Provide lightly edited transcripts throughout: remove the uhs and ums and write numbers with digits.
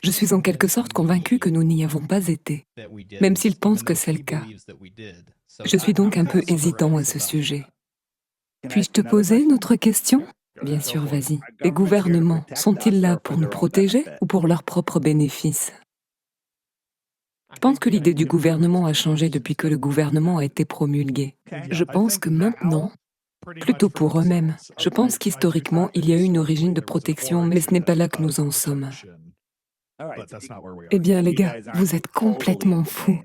Je suis en quelque sorte convaincu que nous n'y avons pas été, même s'il pense que c'est le cas. Je suis donc un peu hésitant à ce sujet. Puis-je te poser une autre question? Bien sûr, vas-y. Les gouvernements sont-ils là pour nous protéger ou pour leur propre bénéfice? Je pense que l'idée du gouvernement a changé depuis que le gouvernement a été promulgué. Je pense que maintenant, plutôt pour eux-mêmes. Je pense qu'historiquement, il y a eu une origine de protection, mais ce n'est pas là que nous en sommes. Eh bien, les gars, vous êtes complètement fous.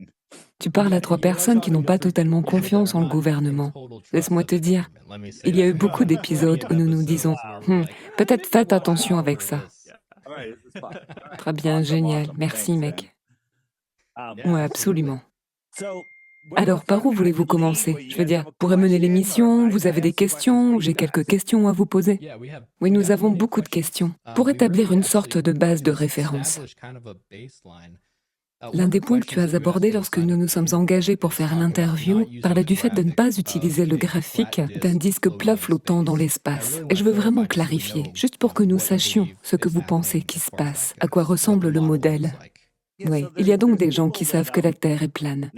Tu parles à trois personnes qui n'ont pas totalement confiance en le gouvernement. Laisse-moi te dire, il y a eu beaucoup d'épisodes où nous nous disons, peut-être faites attention avec ça. Très bien, génial, merci mec. Ouais, absolument. Alors, par où voulez-vous commencer? Je veux dire, pour mener l'émission, vous avez des questions? J'ai quelques questions à vous poser. Oui, nous avons beaucoup de questions. Pour établir une sorte de base de référence. L'un des points que tu as abordé lorsque nous nous sommes engagés pour faire l'interview parlait du fait de ne pas utiliser le graphique d'un disque plat flottant dans l'espace. Et je veux vraiment clarifier, juste pour que nous sachions ce que vous pensez qui se passe, à quoi ressemble le modèle. Oui, il y a donc des gens qui savent que la Terre est plane.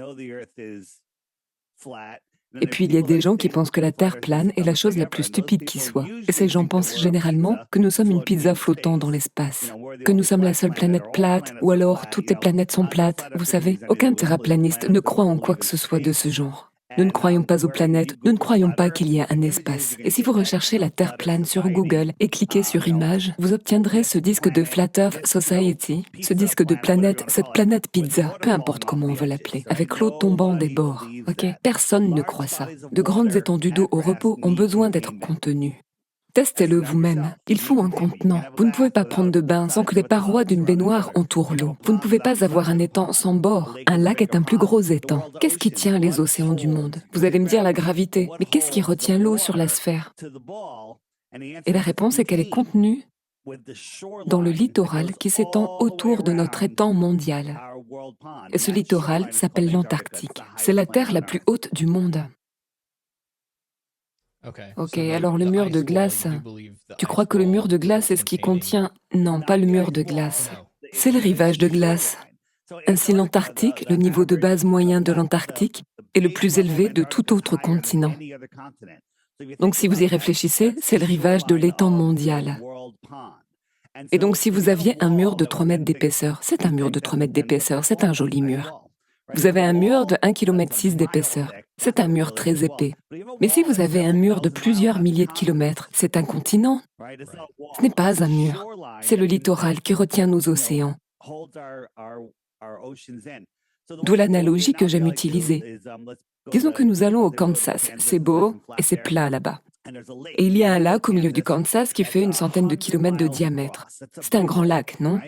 Et puis il y a des gens qui pensent que la Terre plane est la chose la plus stupide qui soit. Et ces gens pensent généralement que nous sommes une pizza flottant dans l'espace, que nous sommes la seule planète plate, ou alors toutes les planètes sont plates. Vous savez, aucun terraplaniste ne croit en quoi que ce soit de ce genre. Nous ne croyons pas aux planètes, nous ne croyons pas qu'il y ait un espace. Et si vous recherchez la Terre plane sur Google et cliquez sur Images, vous obtiendrez ce disque de Flat Earth Society, ce disque de planète, cette planète pizza, peu importe comment on veut l'appeler, avec l'eau tombant des bords. Ok? Personne ne croit ça. De grandes étendues d'eau au repos ont besoin d'être contenues. Testez-le vous-même. Il faut un contenant. Vous ne pouvez pas prendre de bain sans que les parois d'une baignoire entourent l'eau. Vous ne pouvez pas avoir un étang sans bord. Un lac est un plus gros étang. Qu'est-ce qui tient les océans du monde? Vous allez me dire la gravité. Mais qu'est-ce qui retient l'eau sur la sphère? Et la réponse est qu'elle est contenue dans le littoral qui s'étend autour de notre étang mondial. Et ce littoral s'appelle l'Antarctique. C'est la terre la plus haute du monde. Ok, alors le mur de glace, tu crois que le mur de glace est ce qui contient... Non, pas le mur de glace. C'est le rivage de glace. Ainsi l'Antarctique, le niveau de base moyen de l'Antarctique, est le plus élevé de tout autre continent. Donc si vous y réfléchissez, c'est le rivage de l'étang mondial. Et donc si vous aviez un mur de 3 mètres d'épaisseur, c'est un mur de 3 mètres d'épaisseur, c'est un joli mur. Vous avez un mur de 1,6 km d'épaisseur. C'est un mur très épais. Mais si vous avez un mur de plusieurs milliers de kilomètres, c'est un continent. Ce n'est pas un mur. C'est le littoral qui retient nos océans. D'où l'analogie que j'aime utiliser. Disons que nous allons au Kansas. C'est beau et c'est plat là-bas. Et il y a un lac au milieu du Kansas qui fait une centaine de kilomètres de diamètre. C'est un grand lac, non?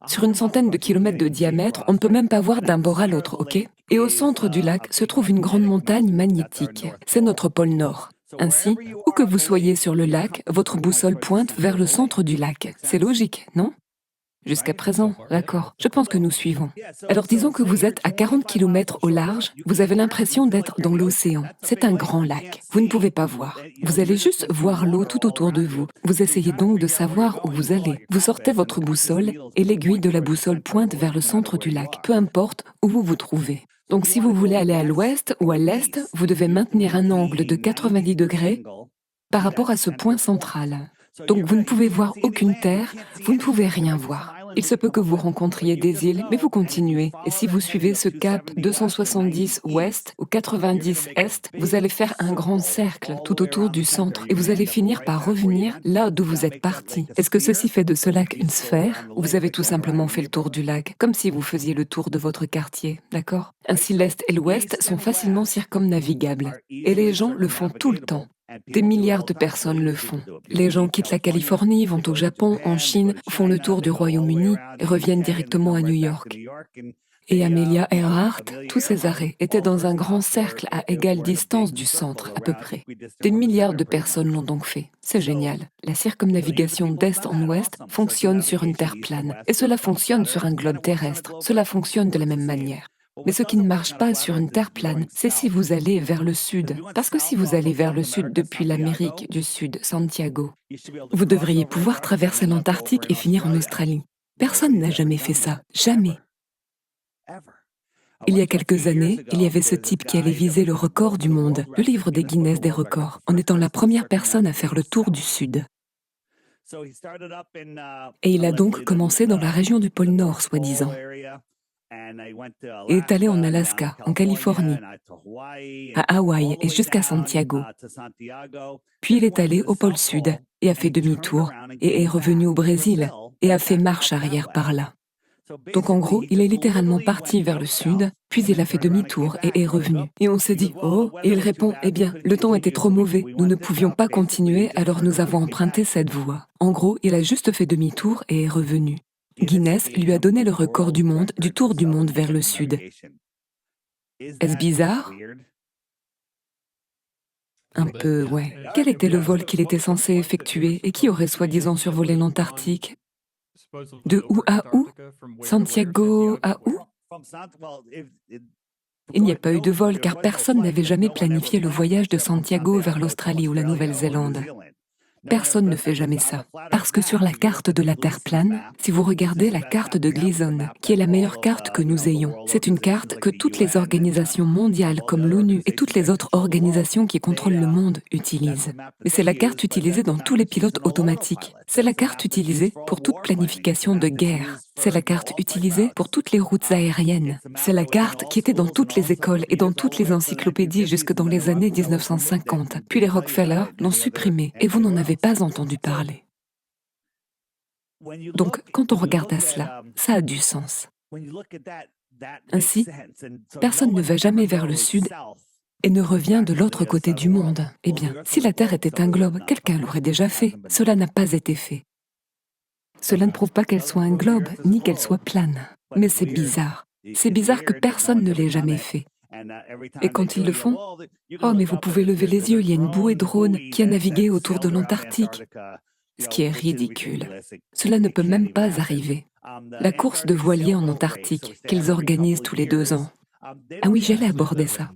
Sur une centaine de kilomètres de diamètre, on ne peut même pas voir d'un bord à l'autre, ok? Et au centre du lac se trouve une grande montagne magnétique. C'est notre pôle Nord. Ainsi, où que vous soyez sur le lac, votre boussole pointe vers le centre du lac. C'est logique, non? Jusqu'à présent, d'accord. Je pense que nous suivons. Alors disons que vous êtes à 40 kilomètres au large, vous avez l'impression d'être dans l'océan. C'est un grand lac. Vous ne pouvez pas voir. Vous allez juste voir l'eau tout autour de vous. Vous essayez donc de savoir où vous allez. Vous sortez votre boussole et l'aiguille de la boussole pointe vers le centre du lac, peu importe où vous vous trouvez. Donc si vous voulez aller à l'ouest ou à l'est, vous devez maintenir un angle de 90 degrés par rapport à ce point central. Donc vous ne pouvez voir aucune terre, vous ne pouvez rien voir. Il se peut que vous rencontriez des îles, mais vous continuez. Et si vous suivez ce cap 270 ouest ou 90 est, vous allez faire un grand cercle tout autour du centre et vous allez finir par revenir là d'où vous êtes parti. Est-ce que ceci fait de ce lac une sphère ou vous avez tout simplement fait le tour du lac, comme si vous faisiez le tour de votre quartier, d'accord? Ainsi l'est et l'ouest sont facilement circumnavigables et les gens le font tout le temps. Des milliards de personnes le font. Les gens quittent la Californie, vont au Japon, en Chine, font le tour du Royaume-Uni et reviennent directement à New York. Et Amelia Earhart, tous ces arrêts étaient dans un grand cercle à égale distance du centre, à peu près. Des milliards de personnes l'ont donc fait. C'est génial. La circumnavigation d'est en ouest fonctionne sur une terre plane. Et cela fonctionne sur un globe terrestre. Cela fonctionne de la même manière. Mais ce qui ne marche pas sur une terre plane, c'est si vous allez vers le sud. Parce que si vous allez vers le sud depuis l'Amérique du Sud, Santiago, vous devriez pouvoir traverser l'Antarctique et finir en Australie. Personne n'a jamais fait ça, jamais. Il y a quelques années, il y avait ce type qui allait viser le record du monde, le livre des Guinness des records, en étant la première personne à faire le tour du Sud. Et il a donc commencé dans la région du pôle Nord, soi-disant. Il est allé en Alaska, en Californie, à Hawaï et jusqu'à Santiago. Puis il est allé au pôle Sud et a fait demi-tour et est revenu au Brésil et a fait marche arrière par là. Donc en gros, il est littéralement parti vers le sud, puis il a fait demi-tour et est revenu. Et on s'est dit « Oh !» Et il répond « Eh bien, le temps était trop mauvais, nous ne pouvions pas continuer, alors nous avons emprunté cette voie. » En gros, il a juste fait demi-tour et est revenu. Guinness lui a donné le record du monde du tour du monde vers le sud. Est-ce bizarre? Un peu, ouais. Quel était le vol qu'il était censé effectuer et qui aurait soi-disant survolé l'Antarctique? De où à où? Santiago à où? Il n'y a pas eu de vol car personne n'avait jamais planifié le voyage de Santiago vers l'Australie ou la Nouvelle-Zélande. Personne ne fait jamais ça. Parce que sur la carte de la Terre plane, si vous regardez la carte de Gleason, qui est la meilleure carte que nous ayons, c'est une carte que toutes les organisations mondiales comme l'ONU et toutes les autres organisations qui contrôlent le monde utilisent. Mais c'est la carte utilisée dans tous les pilotes automatiques. C'est la carte utilisée pour toute planification de guerre. C'est la carte utilisée pour toutes les routes aériennes. C'est la carte qui était dans toutes les écoles et dans toutes les encyclopédies jusque dans les années 1950. Puis les Rockefeller l'ont supprimée et vous n'en avez pas entendu parler. Donc, quand on regarde à cela, ça a du sens. Ainsi, personne ne va jamais vers le sud et ne revient de l'autre côté du monde. Eh bien, si la Terre était un globe, quelqu'un l'aurait déjà fait. Cela n'a pas été fait. Cela ne prouve pas qu'elle soit un globe, ni qu'elle soit plane. Mais c'est bizarre. C'est bizarre que personne ne l'ait jamais fait. Et quand ils le font, oh mais vous pouvez lever les yeux, il y a une bouée drone qui a navigué autour de l'Antarctique. Ce qui est ridicule. Cela ne peut même pas arriver. La course de voiliers en Antarctique, qu'ils organisent tous les 2 ans. Ah oui, j'allais aborder ça.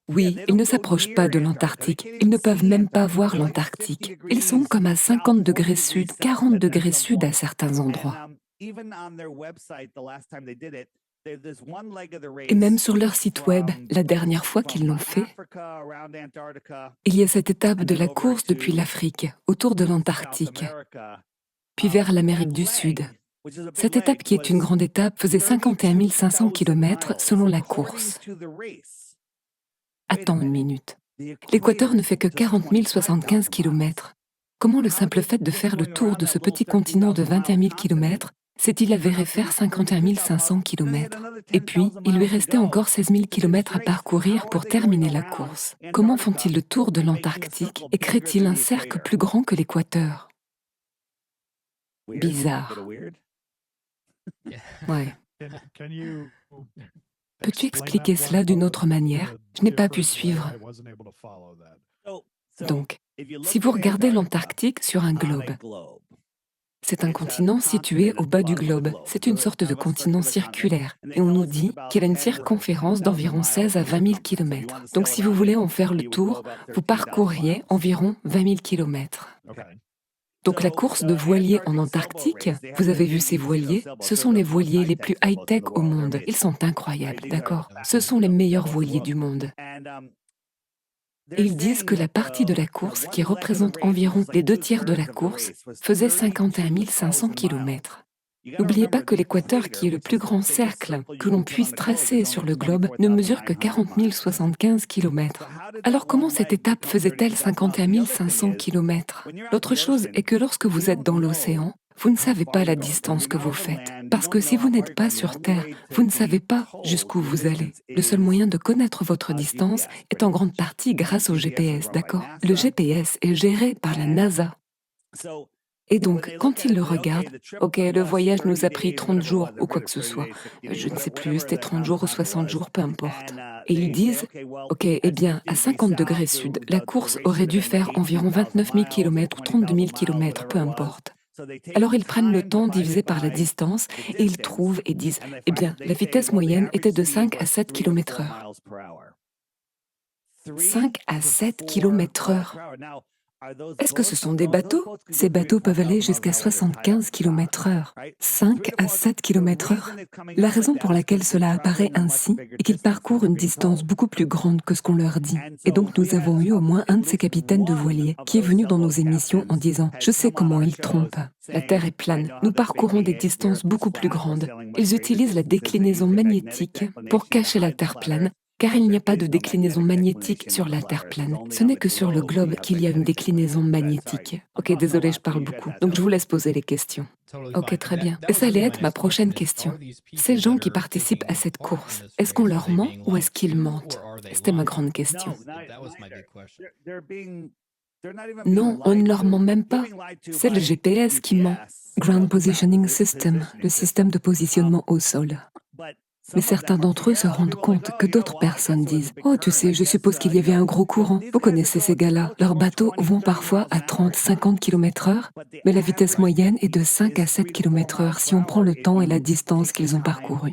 Oui, ils ne s'approchent pas de l'Antarctique. Ils ne peuvent même pas voir l'Antarctique. Ils sont comme à 50 degrés sud, 40 degrés sud à certains endroits. Et même sur leur site web, la dernière fois qu'ils l'ont fait, il y a cette étape de la course depuis l'Afrique, autour de l'Antarctique, puis vers l'Amérique du Sud. Cette étape, qui est une grande étape, faisait 51 500 km selon la course. Attends une minute. L'équateur ne fait que 40 075 km. Comment le simple fait de faire le tour de ce petit continent de 21 000 km s'est-il avéré faire 51 500 km? Et puis, il lui restait encore 16 000 km à parcourir pour terminer la course. Comment font-ils le tour de l'Antarctique et créent-ils un cercle plus grand que l'équateur? Bizarre. Ouais. Peux-tu expliquer cela d'une autre manière? Je n'ai pas pu suivre. Donc, si vous regardez l'Antarctique sur un globe, c'est un continent situé au bas du globe. C'est une sorte de continent circulaire. Et on nous dit qu'il a une circonférence d'environ 16 à 20 000 km. Donc si vous voulez en faire le tour, vous parcourriez environ 20 000 km. Donc la course de voiliers en Antarctique, vous avez vu ces voiliers? Ce sont les voiliers les plus high-tech au monde. Ils sont incroyables, d'accord? Ce sont les meilleurs voiliers du monde. Et ils disent que la partie de la course, qui représente environ les 2/3 de la course, faisait 51 500 km. N'oubliez pas que l'équateur, qui est le plus grand cercle que l'on puisse tracer sur le globe, ne mesure que 40 075 km. Alors comment cette étape faisait-elle 51 500 km? L'autre chose est que lorsque vous êtes dans l'océan, vous ne savez pas la distance que vous faites. Parce que si vous n'êtes pas sur Terre, vous ne savez pas jusqu'où vous allez. Le seul moyen de connaître votre distance est en grande partie grâce au GPS, d'accord? Le GPS est géré par la NASA. Et donc, quand ils le regardent, ok, le voyage nous a pris 30 jours ou quoi que ce soit, je ne sais plus, c'était 30 jours ou 60 jours, peu importe. Et ils disent, ok, eh bien, à 50 degrés sud, la course aurait dû faire environ 29 000 km ou 32 000 km, peu importe. Alors ils prennent le temps divisé par la distance et ils trouvent et disent, eh bien, la vitesse moyenne était de 5 à 7 km/h. 5 à 7 km/h. Est-ce que ce sont des bateaux? Ces bateaux peuvent aller jusqu'à 75 km/h, 5 à 7 km/h. La raison pour laquelle cela apparaît ainsi est qu'ils parcourent une distance beaucoup plus grande que ce qu'on leur dit. Et donc nous avons eu au moins un de ces capitaines de voiliers qui est venu dans nos émissions en disant « Je sais comment ils trompent. La Terre est plane. Nous parcourons des distances beaucoup plus grandes. Ils utilisent la déclinaison magnétique pour cacher la Terre plane. Car il n'y a pas de déclinaison magnétique sur la Terre plane. Ce n'est que sur le globe qu'il y a une déclinaison magnétique. Ok, désolé, je parle beaucoup. Donc je vous laisse poser les questions. Ok, très bien. Et ça allait être ma prochaine question. Ces gens qui participent à cette course, est-ce qu'on leur ment ou est-ce qu'ils mentent? C'était ma grande question. Non, on ne leur ment même pas. C'est le GPS qui ment. Ground Positioning System, le système de positionnement au sol. Mais certains d'entre eux se rendent compte que d'autres personnes disent « Oh, tu sais, je suppose qu'il y avait un gros courant. Vous connaissez ces gars-là. Leurs bateaux vont parfois à 30-50 km/h, mais la vitesse moyenne est de 5 à 7 km/h si on prend le temps et la distance qu'ils ont parcouru. »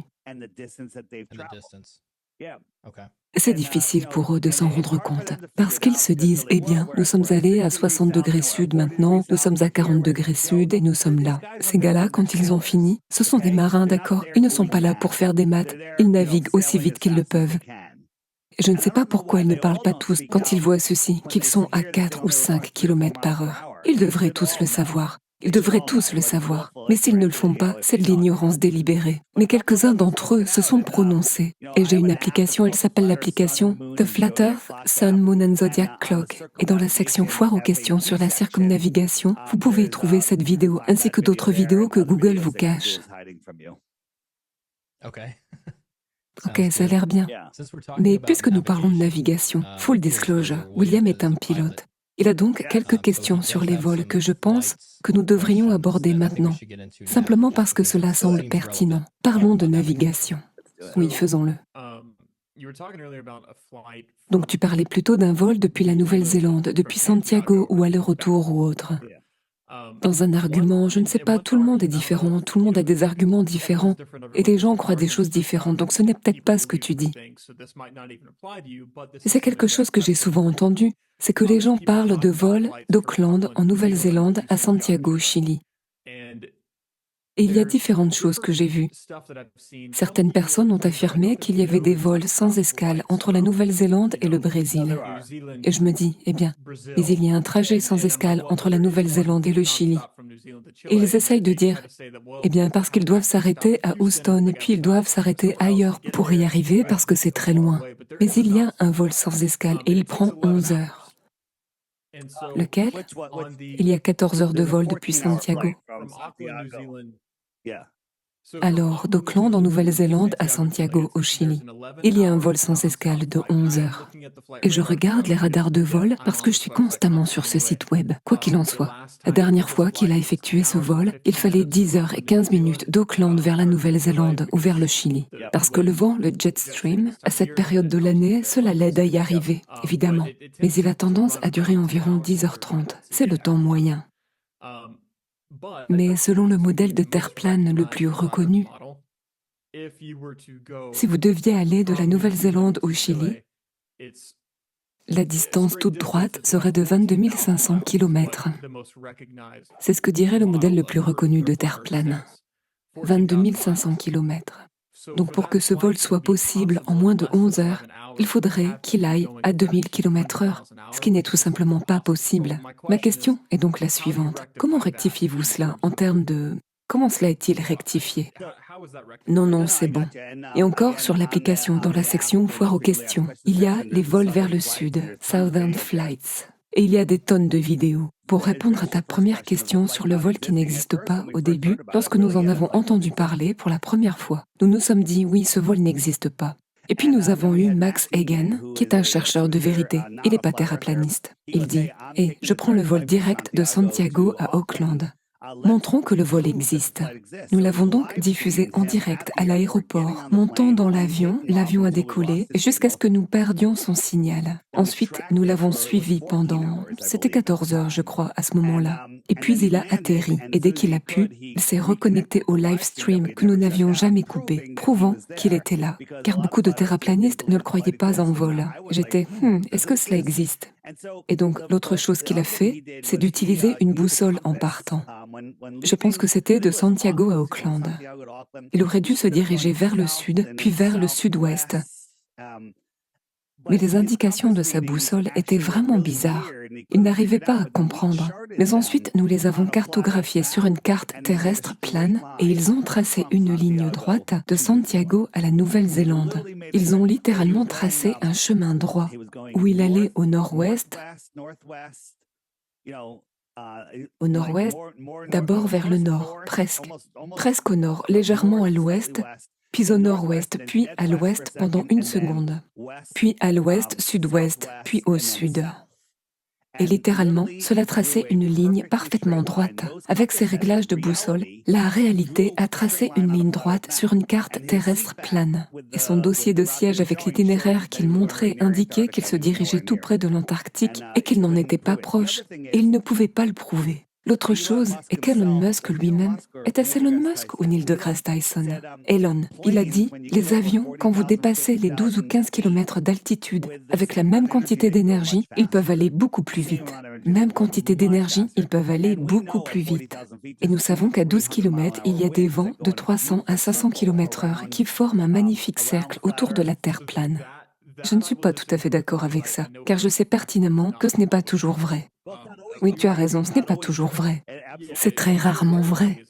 C'est difficile pour eux de s'en rendre compte, parce qu'ils se disent « Eh bien, nous sommes allés à 60 degrés sud maintenant, nous sommes à 40 degrés sud et nous sommes là. » Ces gars-là, quand ils ont fini, ce sont des marins, d'accord? Ils ne sont pas là pour faire des maths, ils naviguent aussi vite qu'ils le peuvent. Et je ne sais pas pourquoi ils ne parlent pas tous, quand ils voient ceci, qu'ils sont à 4 ou 5 km/h. Ils devraient tous le savoir. Ils devraient tous le savoir. Mais s'ils ne le font pas, c'est de l'ignorance délibérée. Mais quelques-uns d'entre eux se sont prononcés. Et j'ai une application, elle s'appelle l'application The Flat Earth, Sun, Moon and Zodiac Clock. Et dans la section foire aux questions sur la circumnavigation, vous pouvez y trouver cette vidéo, ainsi que d'autres vidéos que Google vous cache. Ok, ça a l'air bien. Mais puisque nous parlons de navigation, full disclosure, William est un pilote. Il a donc quelques questions sur les vols que je pense que nous devrions aborder maintenant, simplement parce que cela semble pertinent. Parlons de navigation. Oui, faisons-le. Donc tu parlais plutôt d'un vol depuis la Nouvelle-Zélande, depuis Santiago ou aller-retour ou autre. Dans un argument, je ne sais pas, tout le monde est différent, tout le monde a des arguments différents, et les gens croient des choses différentes, donc ce n'est peut-être pas ce que tu dis. C'est quelque chose que j'ai souvent entendu, c'est que les gens parlent de vols d'Auckland en Nouvelle-Zélande à Santiago, Chili. Et il y a différentes choses que j'ai vues. Certaines personnes ont affirmé qu'il y avait des vols sans escale entre la Nouvelle-Zélande et le Brésil. Et je me dis, eh bien, mais il y a un trajet sans escale entre la Nouvelle-Zélande et le Chili. Et ils essayent de dire, eh bien, parce qu'ils doivent s'arrêter à Houston, et puis ils doivent s'arrêter ailleurs pour y arriver parce que c'est très loin. Mais il y a un vol sans escale et il prend 11 heures. Lequel? Il y a 14 heures de vol depuis Santiago. Alors, d'Auckland en Nouvelle-Zélande à Santiago au Chili, il y a un vol sans escale de 11 heures. Et je regarde les radars de vol parce que je suis constamment sur ce site web, quoi qu'il en soit. La dernière fois qu'il a effectué ce vol, il fallait 10 heures et 15 minutes d'Auckland vers la Nouvelle-Zélande ou vers le Chili. Parce que le vent, le jet stream, à cette période de l'année, cela l'aide à y arriver, évidemment. Mais il a tendance à durer environ 10h30. C'est le temps moyen. Mais selon le modèle de terre plane le plus reconnu, si vous deviez aller de la Nouvelle-Zélande au Chili, la distance toute droite serait de 22 500 km. C'est ce que dirait le modèle le plus reconnu de terre plane. 22 500 km. Donc pour que ce vol soit possible en moins de 11 heures, il faudrait qu'il aille à 2000 km/h, ce qui n'est tout simplement pas possible. Ma question est donc la suivante. Comment rectifiez-vous cela en termes de... Comment cela est-il rectifié? Non, non, c'est bon. Et encore sur l'application, dans la section Foire aux questions, il y a les vols vers le sud, Southern Flights. Et il y a des tonnes de vidéos. Pour répondre à ta première question sur le vol qui n'existe pas au début, lorsque nous en avons entendu parler pour la première fois, nous nous sommes dit oui, ce vol n'existe pas. Et puis nous avons eu Max Hagen, qui est un chercheur de vérité. Il n'est pas terraplaniste. Il dit « Eh, je prends le vol direct de Santiago à Auckland. Montrons que le vol existe. » Nous l'avons donc diffusé en direct à l'aéroport. Montant dans l'avion, l'avion a décollé jusqu'à ce que nous perdions son signal. Ensuite, nous l'avons suivi pendant... C'était 14 heures, je crois, à ce moment-là. Et puis il a atterri, et dès qu'il a pu, il s'est reconnecté au live stream que nous n'avions jamais coupé, prouvant qu'il était là. Car beaucoup de terraplanistes ne le croyaient pas en vol. J'étais, est-ce que cela existe? Et donc, l'autre chose qu'il a fait, c'est d'utiliser une boussole en partant. Je pense que c'était de Santiago à Auckland. Il aurait dû se diriger vers le sud, puis vers le sud-ouest. Mais les indications de sa boussole étaient vraiment bizarres. Il n'arrivait pas à comprendre. Mais ensuite, nous les avons cartographiées sur une carte terrestre plane et ils ont tracé une ligne droite de Santiago à la Nouvelle-Zélande. Ils ont littéralement tracé un chemin droit où il allait au nord-ouest, d'abord vers le nord, presque au nord, légèrement à l'ouest, puis au nord-ouest, puis à l'ouest pendant une seconde, puis à l'ouest, sud-ouest, puis au sud. Et littéralement, cela traçait une ligne parfaitement droite. Avec ses réglages de boussole, la réalité a tracé une ligne droite sur une carte terrestre plane. Et son dossier de siège avec l'itinéraire qu'il montrait indiquait qu'il se dirigeait tout près de l'Antarctique et qu'il n'en était pas proche. Et il ne pouvait pas le prouver. L'autre chose est qu'Elon Musk lui-même, était-ce Elon Musk ou Neil deGrasse Tyson? Elon, il a dit, les avions, quand vous dépassez les 12 ou 15 km d'altitude, avec la même quantité d'énergie, ils peuvent aller beaucoup plus vite. Même quantité d'énergie, ils peuvent aller beaucoup plus vite. Et nous savons qu'à 12 km, il y a des vents de 300 à 500 km/h qui forment un magnifique cercle autour de la Terre plane. Je ne suis pas tout à fait d'accord avec ça, car je sais pertinemment que ce n'est pas toujours vrai. Oui, tu as raison, ce n'est pas toujours vrai. C'est très rarement vrai.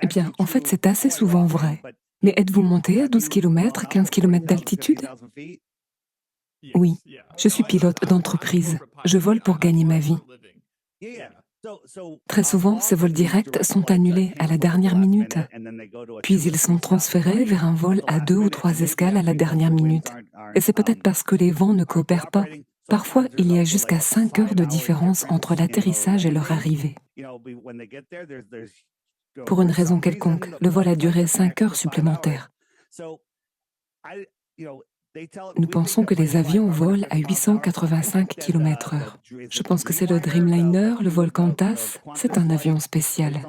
Eh bien, en fait, c'est assez souvent vrai. Mais êtes-vous monté à 12 km, 15 km d'altitude? Oui, je suis pilote d'entreprise. Je vole pour gagner ma vie. Très souvent, ces vols directs sont annulés à la dernière minute. Puis ils sont transférés vers un vol à 2 ou 3 escales à la dernière minute. Et c'est peut-être parce que les vents ne coopèrent pas. Parfois, il y a jusqu'à 5 heures de différence entre l'atterrissage et leur arrivée. Pour une raison quelconque, le vol a duré 5 heures supplémentaires. Nous pensons que les avions volent à 885 km/h. Je pense que c'est le Dreamliner, le vol Qantas. C'est un avion spécial.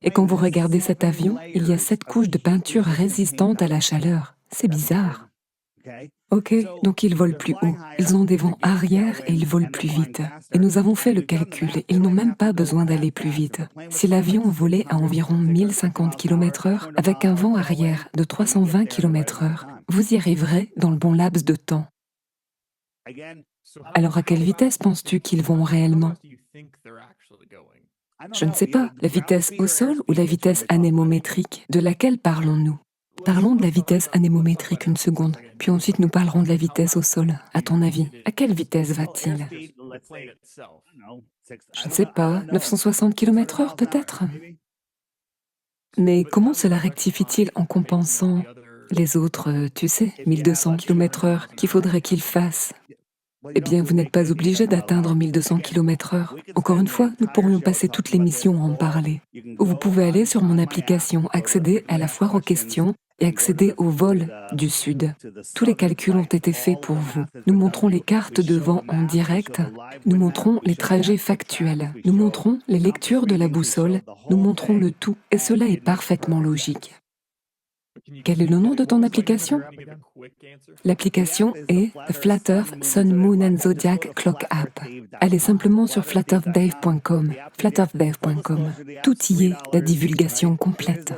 Et quand vous regardez cet avion, il y a 7 couches de peinture résistantes à la chaleur. C'est bizarre. Ok, donc ils volent plus haut. Ils ont des vents arrière et ils volent plus vite. Et nous avons fait le calcul, ils n'ont même pas besoin d'aller plus vite. Si l'avion volait à environ 1050 km/h avec un vent arrière de 320 km/h, vous y arriverez dans le bon laps de temps. Alors à quelle vitesse penses-tu qu'ils vont réellement? Je ne sais pas, la vitesse au sol ou la vitesse anémométrique? De laquelle parlons-nous? Parlons de la vitesse anémométrique une seconde, puis ensuite nous parlerons de la vitesse au sol. À ton avis, à quelle vitesse va-t-il? Je ne sais pas, 960 km/h peut-être? Mais comment cela rectifie-t-il en compensant les autres, tu sais, 1200 km/h qu'il faudrait qu'il fasse? Eh bien, vous n'êtes pas obligé d'atteindre 1200 km/h. Encore une fois, nous pourrions passer toute l'émission à en parler. Ou vous pouvez aller sur mon application, accéder à la foire aux questions et accéder au vol du Sud. Tous les calculs ont été faits pour vous. Nous montrons les cartes de vent en direct, nous montrons les trajets factuels, nous montrons les lectures de la boussole, nous montrons le tout, et cela est parfaitement logique. Quel est le nom de ton application? L'application est The Flat Earth Sun Moon and Zodiac Clock App. Allez simplement sur flatearthdave.com, flatearthdave.com. Tout y est, la divulgation complète.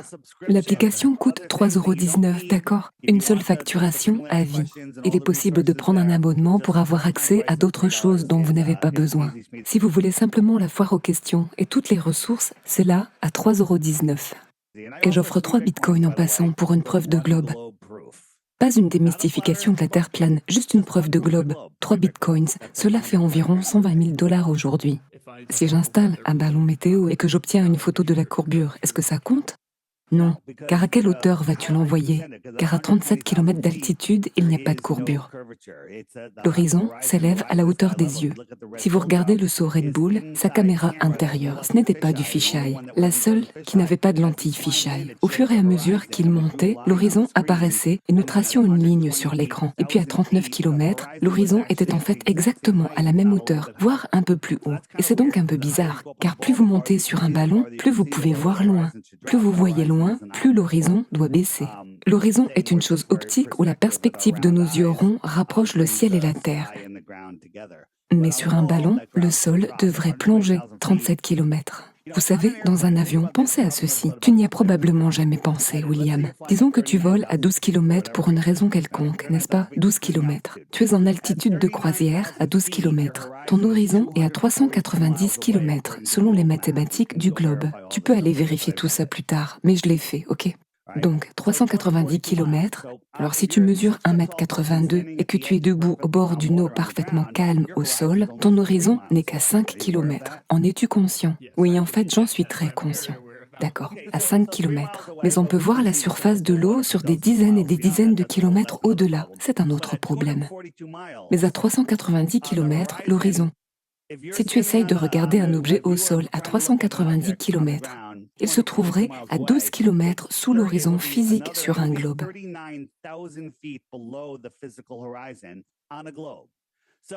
L'application coûte 3,19 €, d'accord? Une seule facturation à vie. Il est possible de prendre un abonnement pour avoir accès à d'autres choses dont vous n'avez pas besoin. Si vous voulez simplement la foire aux questions et toutes les ressources, c'est là à 3,19 €. Et j'offre 3 bitcoins en passant pour une preuve de globe. Pas une démystification de la Terre plane, juste une preuve de globe. 3 bitcoins, cela fait environ 120 000 $ aujourd'hui. Si j'installe un ballon météo et que j'obtiens une photo de la courbure, est-ce que ça compte? Non, car à quelle hauteur vas-tu l'envoyer? Car à 37 km d'altitude, il n'y a pas de courbure. L'horizon s'élève à la hauteur des yeux. Si vous regardez le saut Red Bull, sa caméra intérieure, ce n'était pas du fisheye, la seule qui n'avait pas de lentille fisheye. Au fur et à mesure qu'il montait, l'horizon apparaissait et nous tracions une ligne sur l'écran. Et puis à 39 km, l'horizon était en fait exactement à la même hauteur, voire un peu plus haut. Et c'est donc un peu bizarre, car plus vous montez sur un ballon, plus vous pouvez voir loin. Plus vous voyez loin, plus l'horizon doit baisser. L'horizon est une chose optique où la perspective de nos yeux ronds rapproche le ciel et la terre. Mais sur un ballon, le sol devrait plonger 37 km. Vous savez, dans un avion, pensez à ceci. Tu n'y as probablement jamais pensé, William. Disons que tu voles à 12 km pour une raison quelconque, n'est-ce pas? 12 km. Tu es en altitude de croisière à 12 km. Ton horizon est à 390 km, selon les mathématiques du globe. Tu peux aller vérifier tout ça plus tard, mais je l'ai fait, ok? Donc 390 km. Alors si tu mesures 1,82 m et que tu es debout au bord d'une eau parfaitement calme au sol, ton horizon n'est qu'à 5 km. En es-tu conscient? Oui, en fait, j'en suis très conscient. D'accord, à 5 km. Mais on peut voir la surface de l'eau sur des dizaines et des dizaines de kilomètres au-delà. C'est un autre problème. Mais à 390 km, l'horizon. Si tu essayes de regarder un objet au sol à 390 km, il se trouverait à 12 km sous l'horizon physique sur un globe.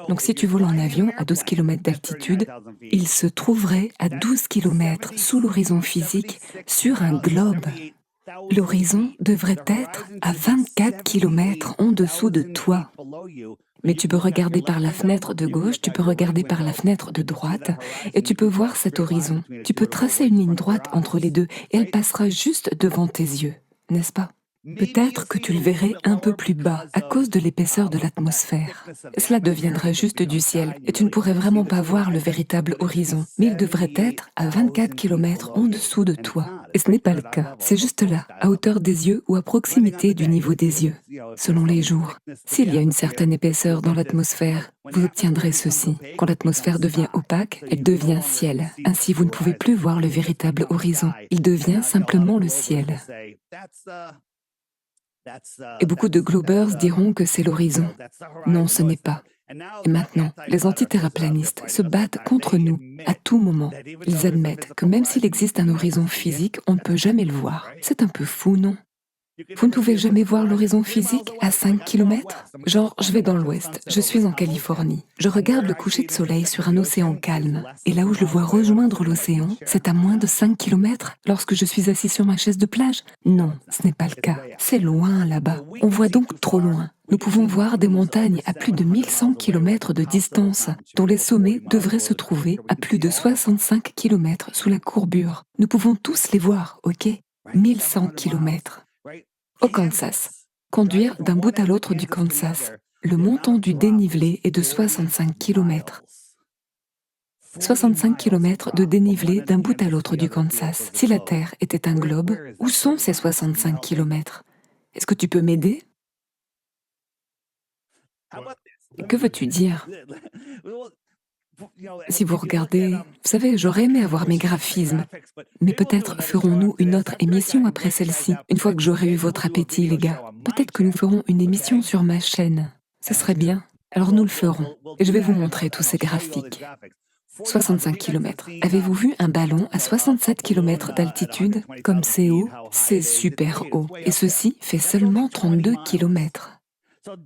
Donc si tu voles en avion à 12 km d'altitude, il se trouverait à 12 km sous l'horizon physique sur un globe. L'horizon devrait être à 24 km en dessous de toi. Mais tu peux regarder par la fenêtre de gauche, tu peux regarder par la fenêtre de droite, et tu peux voir cet horizon. Tu peux tracer une ligne droite entre les deux, et elle passera juste devant tes yeux, n'est-ce pas? Peut-être que tu le verrais un peu plus bas, à cause de l'épaisseur de l'atmosphère. Cela deviendrait juste du ciel, et tu ne pourrais vraiment pas voir le véritable horizon. Mais il devrait être à 24 km en dessous de toi. Et ce n'est pas le cas. C'est juste là, à hauteur des yeux ou à proximité du niveau des yeux, selon les jours. S'il y a une certaine épaisseur dans l'atmosphère, vous obtiendrez ceci. Quand l'atmosphère devient opaque, elle devient ciel. Ainsi, vous ne pouvez plus voir le véritable horizon. Il devient simplement le ciel. Et beaucoup de globeurs diront que c'est l'horizon. Non, ce n'est pas. Et maintenant, les antiterraplanistes se battent contre nous à tout moment. Ils admettent que même s'il existe un horizon physique, on ne peut jamais le voir. C'est un peu fou, non? Vous ne pouvez jamais voir l'horizon physique à 5 km? Genre, je vais dans l'ouest, je suis en Californie. Je regarde le coucher de soleil sur un océan calme. Et là où je le vois rejoindre l'océan, c'est à moins de 5 km lorsque je suis assis sur ma chaise de plage? Non, ce n'est pas le cas. C'est loin là-bas. On voit donc trop loin. Nous pouvons voir des montagnes à plus de 1100 km de distance, dont les sommets devraient se trouver à plus de 65 km sous la courbure. Nous pouvons tous les voir, ok? 1100 km. Au Kansas. Conduire d'un bout à l'autre du Kansas. Le montant du dénivelé est de 65 km. 65 km de dénivelé d'un bout à l'autre du Kansas. Si la Terre était un globe, où sont ces 65 km? Est-ce que tu peux m'aider? Que veux-tu dire? Si vous regardez, vous savez, j'aurais aimé avoir mes graphismes, mais peut-être ferons-nous une autre émission après celle-ci, une fois que j'aurai eu votre appétit, les gars. Peut-être que nous ferons une émission sur ma chaîne. Ce serait bien. Alors nous le ferons. Et je vais vous montrer tous ces graphiques. 65 km. Avez-vous vu un ballon à 67 km d'altitude? Comme c'est haut, c'est super haut. Et ceci fait seulement 32 km.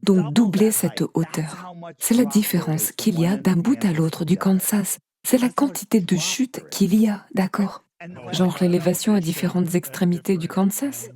Donc doubler cette hauteur. C'est la différence qu'il y a d'un bout à l'autre du Kansas. C'est la quantité de chute qu'il y a, d'accord? Genre l'élévation à différentes extrémités du Kansas?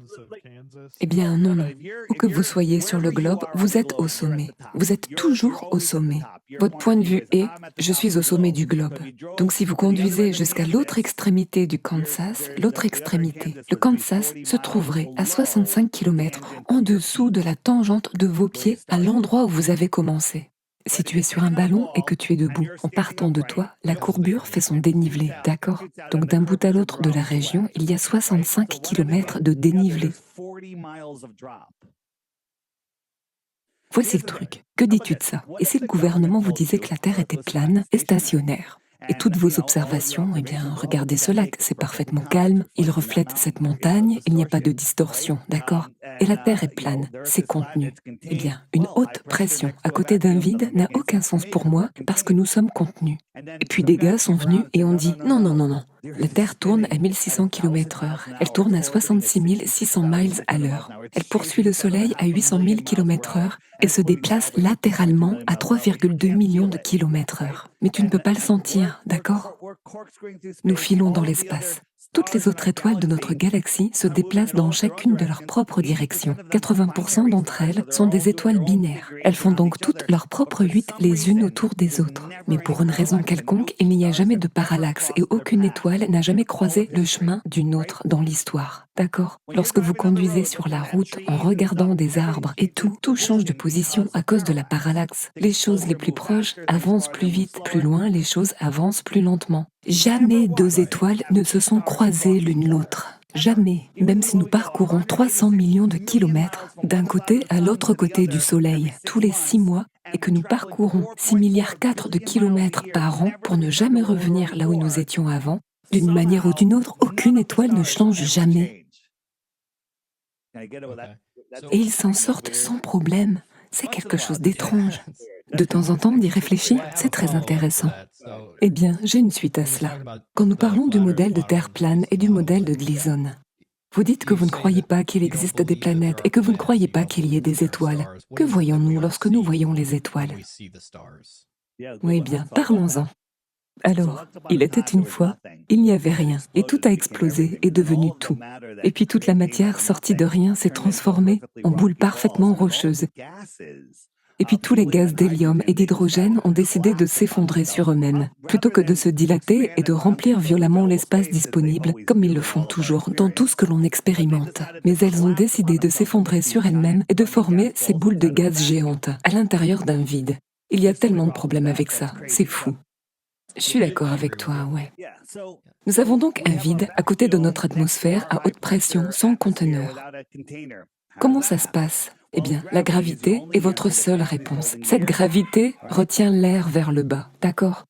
Eh bien non, non. Où que vous soyez sur le globe, vous êtes au sommet. Vous êtes toujours au sommet. Votre point de vue est « je suis au sommet du globe ». Donc si vous conduisez jusqu'à l'autre extrémité du Kansas, l'autre extrémité, le Kansas se trouverait à 65 km en dessous de la tangente de vos pieds à l'endroit où vous avez commencé. Si tu es sur un ballon et que tu es debout, en partant de toi, la courbure fait son dénivelé, d'accord? Donc d'un bout à l'autre de la région, il y a 65 km de dénivelé. Voici le truc. Que dis-tu de ça? Et si le gouvernement vous disait que la Terre était plane et stationnaire? Et toutes vos observations, eh bien, regardez ce lac, c'est parfaitement calme, il reflète cette montagne, il n'y a pas de distorsion, d'accord? Et la Terre est plane, c'est contenu. Eh bien, une haute pression à côté d'un vide n'a aucun sens pour moi parce que nous sommes contenus. Et puis des gars sont venus et ont dit non, non, non, non. La Terre tourne à 1600 km/h. Elle tourne à 66 600 miles à l'heure. Elle poursuit le Soleil à 800 000 km/h et se déplace latéralement à 3,2 millions de km/h. Mais tu ne peux pas le sentir, d'accord? Nous filons dans l'espace. Toutes les autres étoiles de notre galaxie se déplacent dans chacune de leur propre direction. 80% d'entre elles sont des étoiles binaires. Elles font donc toutes leur propre orbite les unes autour des autres. Mais pour une raison quelconque, il n'y a jamais de parallaxe et aucune étoile n'a jamais croisé le chemin d'une autre dans l'histoire. D'accord? Lorsque vous conduisez sur la route en regardant des arbres et tout change de position à cause de la parallaxe. Les choses les plus proches avancent plus vite, plus loin, les choses avancent plus lentement. Jamais deux étoiles ne se sont croisées l'une l'autre. Jamais, même si nous parcourons 300 millions de kilomètres d'un côté à l'autre côté du Soleil tous les 6 mois et que nous parcourons 6 milliards 4 de kilomètres par an pour ne jamais revenir là où nous étions avant, d'une manière ou d'une autre, aucune étoile ne change jamais. Et ils s'en sortent sans problème. C'est quelque chose d'étrange. De temps en temps, d'y réfléchir, c'est très intéressant. Eh bien, j'ai une suite à cela. Quand nous parlons du modèle de Terre plane et du modèle de Gleason, vous dites que vous ne croyez pas qu'il existe des planètes et que vous ne croyez pas qu'il y ait des étoiles. Que voyons-nous lorsque nous voyons les étoiles? Oui, bien, parlons-en. Alors, il était une fois, il n'y avait rien, et tout a explosé et devenu tout. Et puis toute la matière sortie de rien s'est transformée en boule parfaitement rocheuse. Et puis tous les gaz d'hélium et d'hydrogène ont décidé de s'effondrer sur eux-mêmes, plutôt que de se dilater et de remplir violemment l'espace disponible, comme ils le font toujours dans tout ce que l'on expérimente. Mais elles ont décidé de s'effondrer sur elles-mêmes et de former ces boules de gaz géantes, à l'intérieur d'un vide. Il y a tellement de problèmes avec ça, c'est fou. Je suis d'accord avec toi, ouais. Nous avons donc un vide à côté de notre atmosphère à haute pression sans conteneur. Comment ça se passe? Eh bien, la gravité est votre seule réponse. Cette gravité retient l'air vers le bas, d'accord?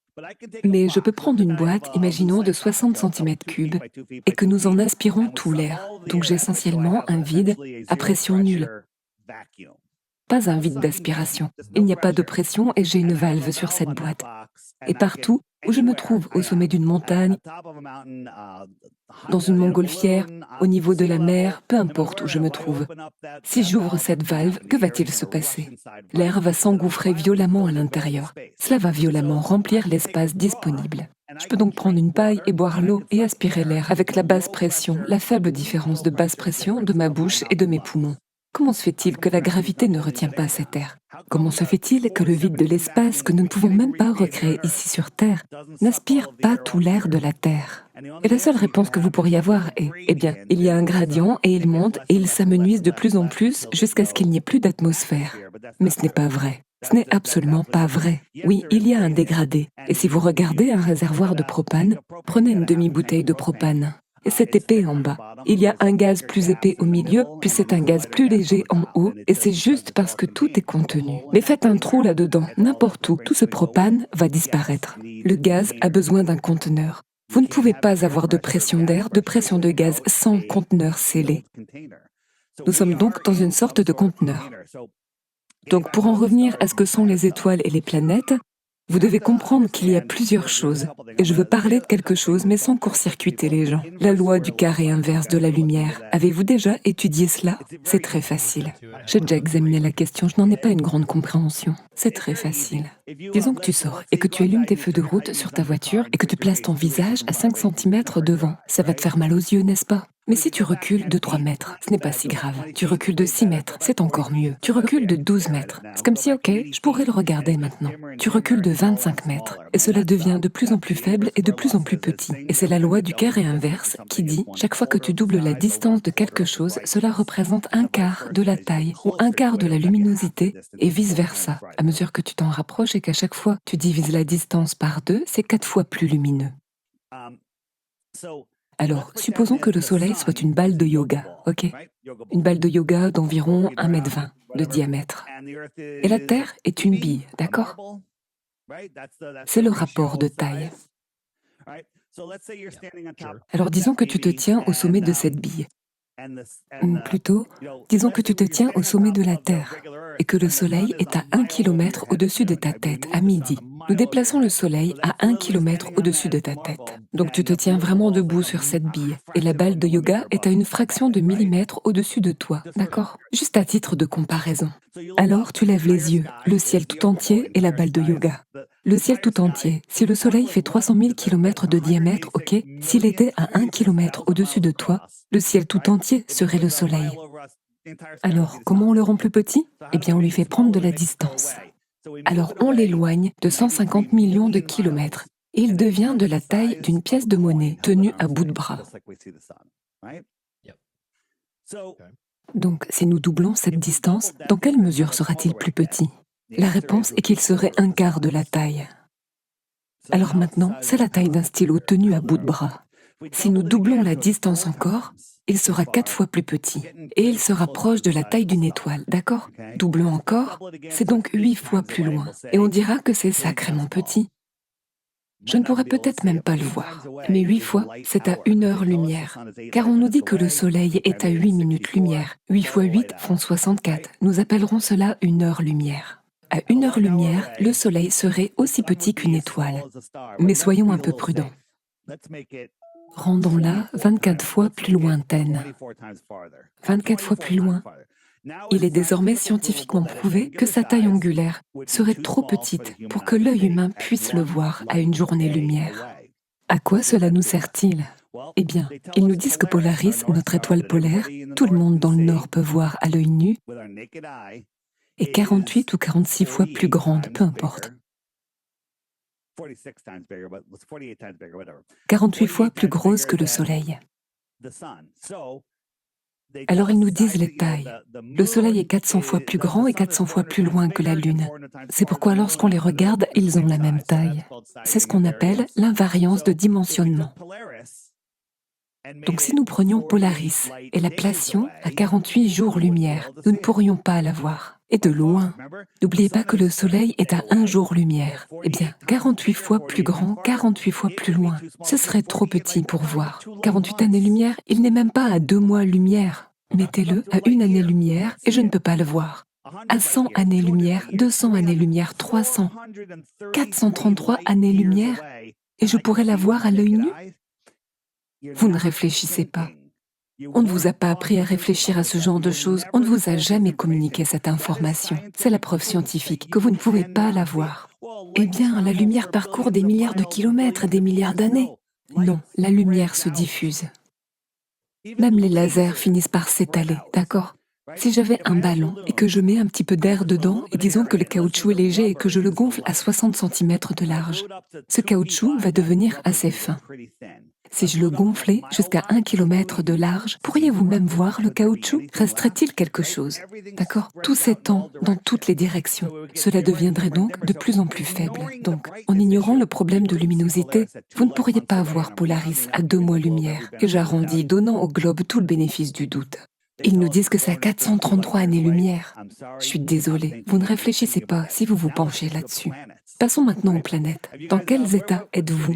Mais je peux prendre une boîte, imaginons, de 60 cm3 et que nous en aspirons tout l'air. Donc j'ai essentiellement un vide à pression nulle. Pas un vide d'aspiration. Il n'y a pas de pression et j'ai une valve sur cette boîte. Et partout où je me trouve, au sommet d'une montagne, dans une montgolfière, au niveau de la mer, peu importe où je me trouve. Si j'ouvre cette valve, que va-t-il se passer? L'air va s'engouffrer violemment à l'intérieur. Cela va violemment remplir l'espace disponible. Je peux donc prendre une paille et boire l'eau et aspirer l'air avec la basse pression, la faible différence de basse pression de ma bouche et de mes poumons. Comment se fait-il que la gravité ne retient pas cet air? Comment se fait-il que le vide de l'espace, que nous ne pouvons même pas recréer ici sur Terre, n'aspire pas tout l'air de la Terre? Et la seule réponse que vous pourriez avoir est, eh bien, il y a un gradient et il monte et il s'amenuise de plus en plus jusqu'à ce qu'il n'y ait plus d'atmosphère. Mais ce n'est pas vrai. Ce n'est absolument pas vrai. Oui, il y a un dégradé. Et si vous regardez un réservoir de propane, prenez une demi-bouteille de propane. Et c'est épais en bas. Il y a un gaz plus épais au milieu, puis c'est un gaz plus léger en haut, et c'est juste parce que tout est contenu. Mais faites un trou là-dedans, n'importe où, tout ce propane va disparaître. Le gaz a besoin d'un conteneur. Vous ne pouvez pas avoir de pression d'air, de pression de gaz sans conteneur scellé. Nous sommes donc dans une sorte de conteneur. Donc pour en revenir à ce que sont les étoiles et les planètes, vous devez comprendre qu'il y a plusieurs choses. Et je veux parler de quelque chose, mais sans court-circuiter les gens. La loi du carré inverse de la lumière. Avez-vous déjà étudié cela? C'est très facile. J'ai déjà examiné la question, je n'en ai pas une grande compréhension. C'est très facile. Disons que tu sors et que tu allumes tes feux de route sur ta voiture et que tu places ton visage à 5 cm devant. Ça va te faire mal aux yeux, n'est-ce pas? Mais si tu recules de 3 mètres, ce n'est pas si grave. Tu recules de 6 mètres, c'est encore mieux. Tu recules de 12 mètres. C'est comme si, ok, je pourrais le regarder maintenant. Tu recules de 25 mètres. Et cela devient de plus en plus faible et de plus en plus petit. Et c'est la loi du carré inverse qui dit, chaque fois que tu doubles la distance de quelque chose, cela représente un quart de la taille ou un quart de la luminosité et vice-versa. À mesure que tu t'en rapproches et qu'à chaque fois tu divises la distance par 2, c'est 4 fois plus lumineux. Alors, supposons que le Soleil soit une balle de yoga, ok? Une balle de yoga d'environ 1,20 m de diamètre. Et la Terre est une bille, d'accord? C'est le rapport de taille. Alors disons que tu te tiens au sommet de cette bille. Ou plutôt, disons que tu te tiens au sommet de la Terre et que le Soleil est à 1 kilomètre au-dessus de ta tête à midi. Nous déplaçons le Soleil à 1 kilomètre au-dessus de ta tête. Donc tu te tiens vraiment debout sur cette bille et la balle de yoga est à une fraction de millimètre au-dessus de toi, d'accord? Juste à titre de comparaison. Alors tu lèves les yeux, le ciel tout entier et la balle de yoga. Le ciel tout entier, si le Soleil fait 300 000 kilomètres de diamètre, ok, s'il était à 1 kilomètre au-dessus de toi, le ciel tout entier serait le Soleil. Alors, comment on le rend plus petit? Eh bien, on lui fait prendre de la distance. Alors, on l'éloigne de 150 millions de kilomètres et il devient de la taille d'une pièce de monnaie tenue à bout de bras. Donc, si nous doublons cette distance, dans quelle mesure sera-t-il plus petit? La réponse est qu'il serait un quart de la taille. Alors maintenant, c'est la taille d'un stylo tenu à bout de bras. Si nous doublons la distance encore, il sera 4 fois plus petit et il sera proche de la taille d'une étoile, d'accord? Doublons encore, c'est donc 8 fois plus loin et on dira que c'est sacrément petit. Je ne pourrais peut-être même pas le voir, mais 8 fois, c'est à 1 heure-lumière. Car on nous dit que le Soleil est à 8 minutes-lumière. 8 fois 8 font 64. Nous appellerons cela 1 heure-lumière. À 1 heure-lumière, le Soleil serait aussi petit qu'une étoile. Mais soyons un peu prudents. Rendons-la 24 fois plus lointaine. 24 fois plus loin. Il est désormais scientifiquement prouvé que sa taille angulaire serait trop petite pour que l'œil humain puisse le voir à une journée-lumière. À quoi cela nous sert-il? Eh bien, ils nous disent que Polaris, notre étoile polaire, tout le monde dans le Nord peut voir à l'œil nu, est 48 ou 46 fois plus grande, peu importe. 48 fois plus grosse que le Soleil. Alors ils nous disent les tailles. Le Soleil est 400 fois plus grand et 400 fois plus loin que la Lune. C'est pourquoi lorsqu'on les regarde, ils ont la même taille. C'est ce qu'on appelle l'invariance de dimensionnement. Donc si nous prenions Polaris et la placions à 48 jours-lumière, nous ne pourrions pas la voir. Et de loin. N'oubliez pas que le Soleil est à 1 jour-lumière. Eh bien, 48 fois plus grand, 48 fois plus loin. Ce serait trop petit pour voir. 48 années-lumière, il n'est même pas à 2 mois-lumière. Mettez-le à 1 année-lumière et je ne peux pas le voir. À 100 années-lumière, 200 années-lumière, 300, 433 années-lumière, et je pourrais la voir à l'œil nu? Vous ne réfléchissez pas. On ne vous a pas appris à réfléchir à ce genre de choses. On ne vous a jamais communiqué cette information. C'est la preuve scientifique que vous ne pouvez pas la voir. Eh bien, la lumière parcourt des milliards de kilomètres et des milliards d'années. Non, la lumière se diffuse. Même les lasers finissent par s'étaler, d'accord? Si j'avais un ballon et que je mets un petit peu d'air dedans, et disons que le caoutchouc est léger et que je le gonfle à 60 cm de large, ce caoutchouc va devenir assez fin. Si je le gonflais jusqu'à 1 kilomètre de large, pourriez-vous même voir le caoutchouc? Resterait-il quelque chose? D'accord? Tout s'étend dans toutes les directions. Cela deviendrait donc de plus en plus faible. Donc, en ignorant le problème de luminosité, vous ne pourriez pas voir Polaris à 2 mois-lumière, et j'arrondis, donnant au globe tout le bénéfice du doute. Ils nous disent que c'est à 433 années-lumière. Je suis désolée, vous ne réfléchissez pas si vous vous penchez là-dessus. Passons maintenant aux planètes. Dans quels états êtes-vous?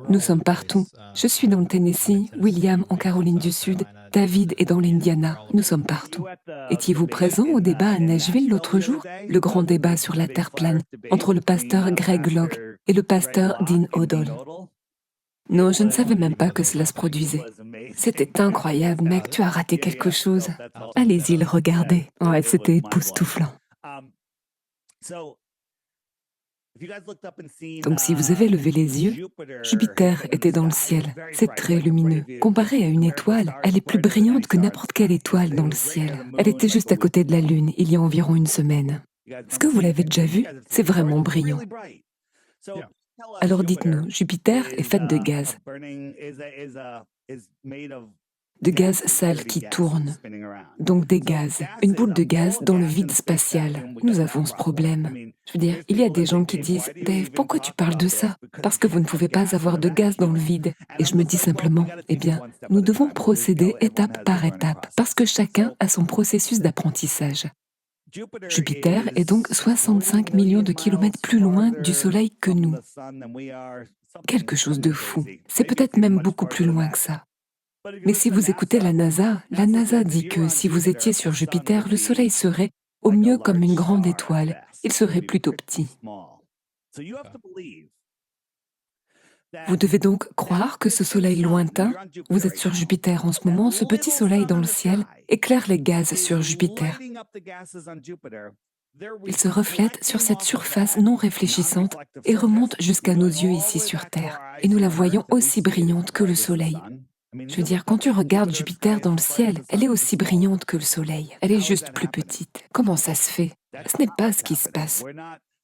Nous sommes partout. Je suis dans le Tennessee, William en Caroline du Sud, David est dans l'Indiana. Nous sommes partout. Étiez-vous présent au débat à Nashville l'autre jour? Le grand débat sur la Terre plane, entre le pasteur Greg Locke et le pasteur Dean Odell. Non, je ne savais même pas que cela se produisait. C'était incroyable, mec, tu as raté quelque chose. Allez-y le regarder. Ouais, c'était époustouflant. Donc si vous avez levé les yeux, Jupiter était dans le ciel. C'est très lumineux. Comparé à une étoile, elle est plus brillante que n'importe quelle étoile dans le ciel. Elle était juste à côté de la Lune il y a environ une semaine. Est-ce que vous l'avez déjà vu? C'est vraiment brillant. Alors dites-nous, Jupiter est faite de gaz. De gaz sale qui tourne. Donc des gaz. Une boule de gaz dans le vide spatial. Nous avons ce problème. Je veux dire, il y a des gens qui disent « Dave, pourquoi tu parles de ça? Parce que vous ne pouvez pas avoir de gaz dans le vide. » Et je me dis simplement, eh bien, nous devons procéder étape par étape, parce que chacun a son processus d'apprentissage. Jupiter est donc 65 millions de kilomètres plus loin du Soleil que nous. Quelque chose de fou. C'est peut-être même beaucoup plus loin que ça. Mais si vous écoutez la NASA dit que si vous étiez sur Jupiter, le Soleil serait au mieux comme une grande étoile. Il serait plutôt petit. Vous devez donc croire que ce Soleil lointain, vous êtes sur Jupiter en ce moment, ce petit Soleil dans le ciel éclaire les gaz sur Jupiter. Il se reflète sur cette surface non réfléchissante et remonte jusqu'à nos yeux ici sur Terre. Et nous la voyons aussi brillante que le Soleil. Je veux dire, quand tu regardes Jupiter dans le ciel, elle est aussi brillante que le Soleil. Elle est juste plus petite. Comment ça se fait? Ce n'est pas ce qui se passe.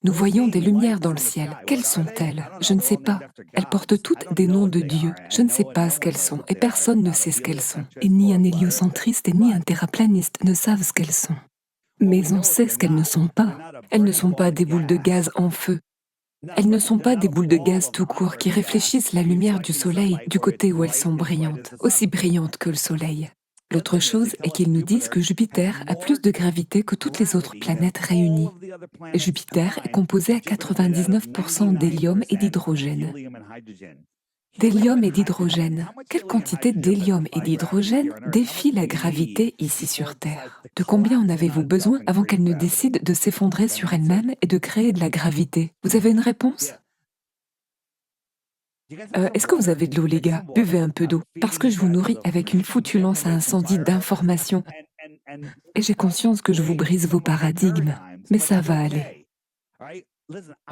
Nous voyons des lumières dans le ciel. Quelles sont-elles? Je ne sais pas. Elles portent toutes des noms de Dieu. Je ne sais pas ce qu'elles sont, et personne ne sait ce qu'elles sont. Et ni un héliocentriste et ni un terraplaniste ne savent ce qu'elles sont. Mais on sait ce qu'elles ne sont pas. Elles ne sont pas des boules de gaz en feu. Elles ne sont pas des boules de gaz tout court qui réfléchissent la lumière du Soleil du côté où elles sont brillantes, aussi brillantes que le Soleil. L'autre chose est qu'ils nous disent que Jupiter a plus de gravité que toutes les autres planètes réunies. Et Jupiter est composé à 99% d'hélium et d'hydrogène. D'hélium et d'hydrogène. Quelle quantité d'hélium et d'hydrogène défie la gravité ici sur Terre? De combien en avez-vous besoin avant qu'elle ne décide de s'effondrer sur elle-même et de créer de la gravité? Vous avez une réponse? Est-ce que vous avez de l'eau, les gars? Buvez un peu d'eau, parce que je vous nourris avec une foutue lance à incendie d'informations. Et j'ai conscience que je vous brise vos paradigmes, mais ça va aller.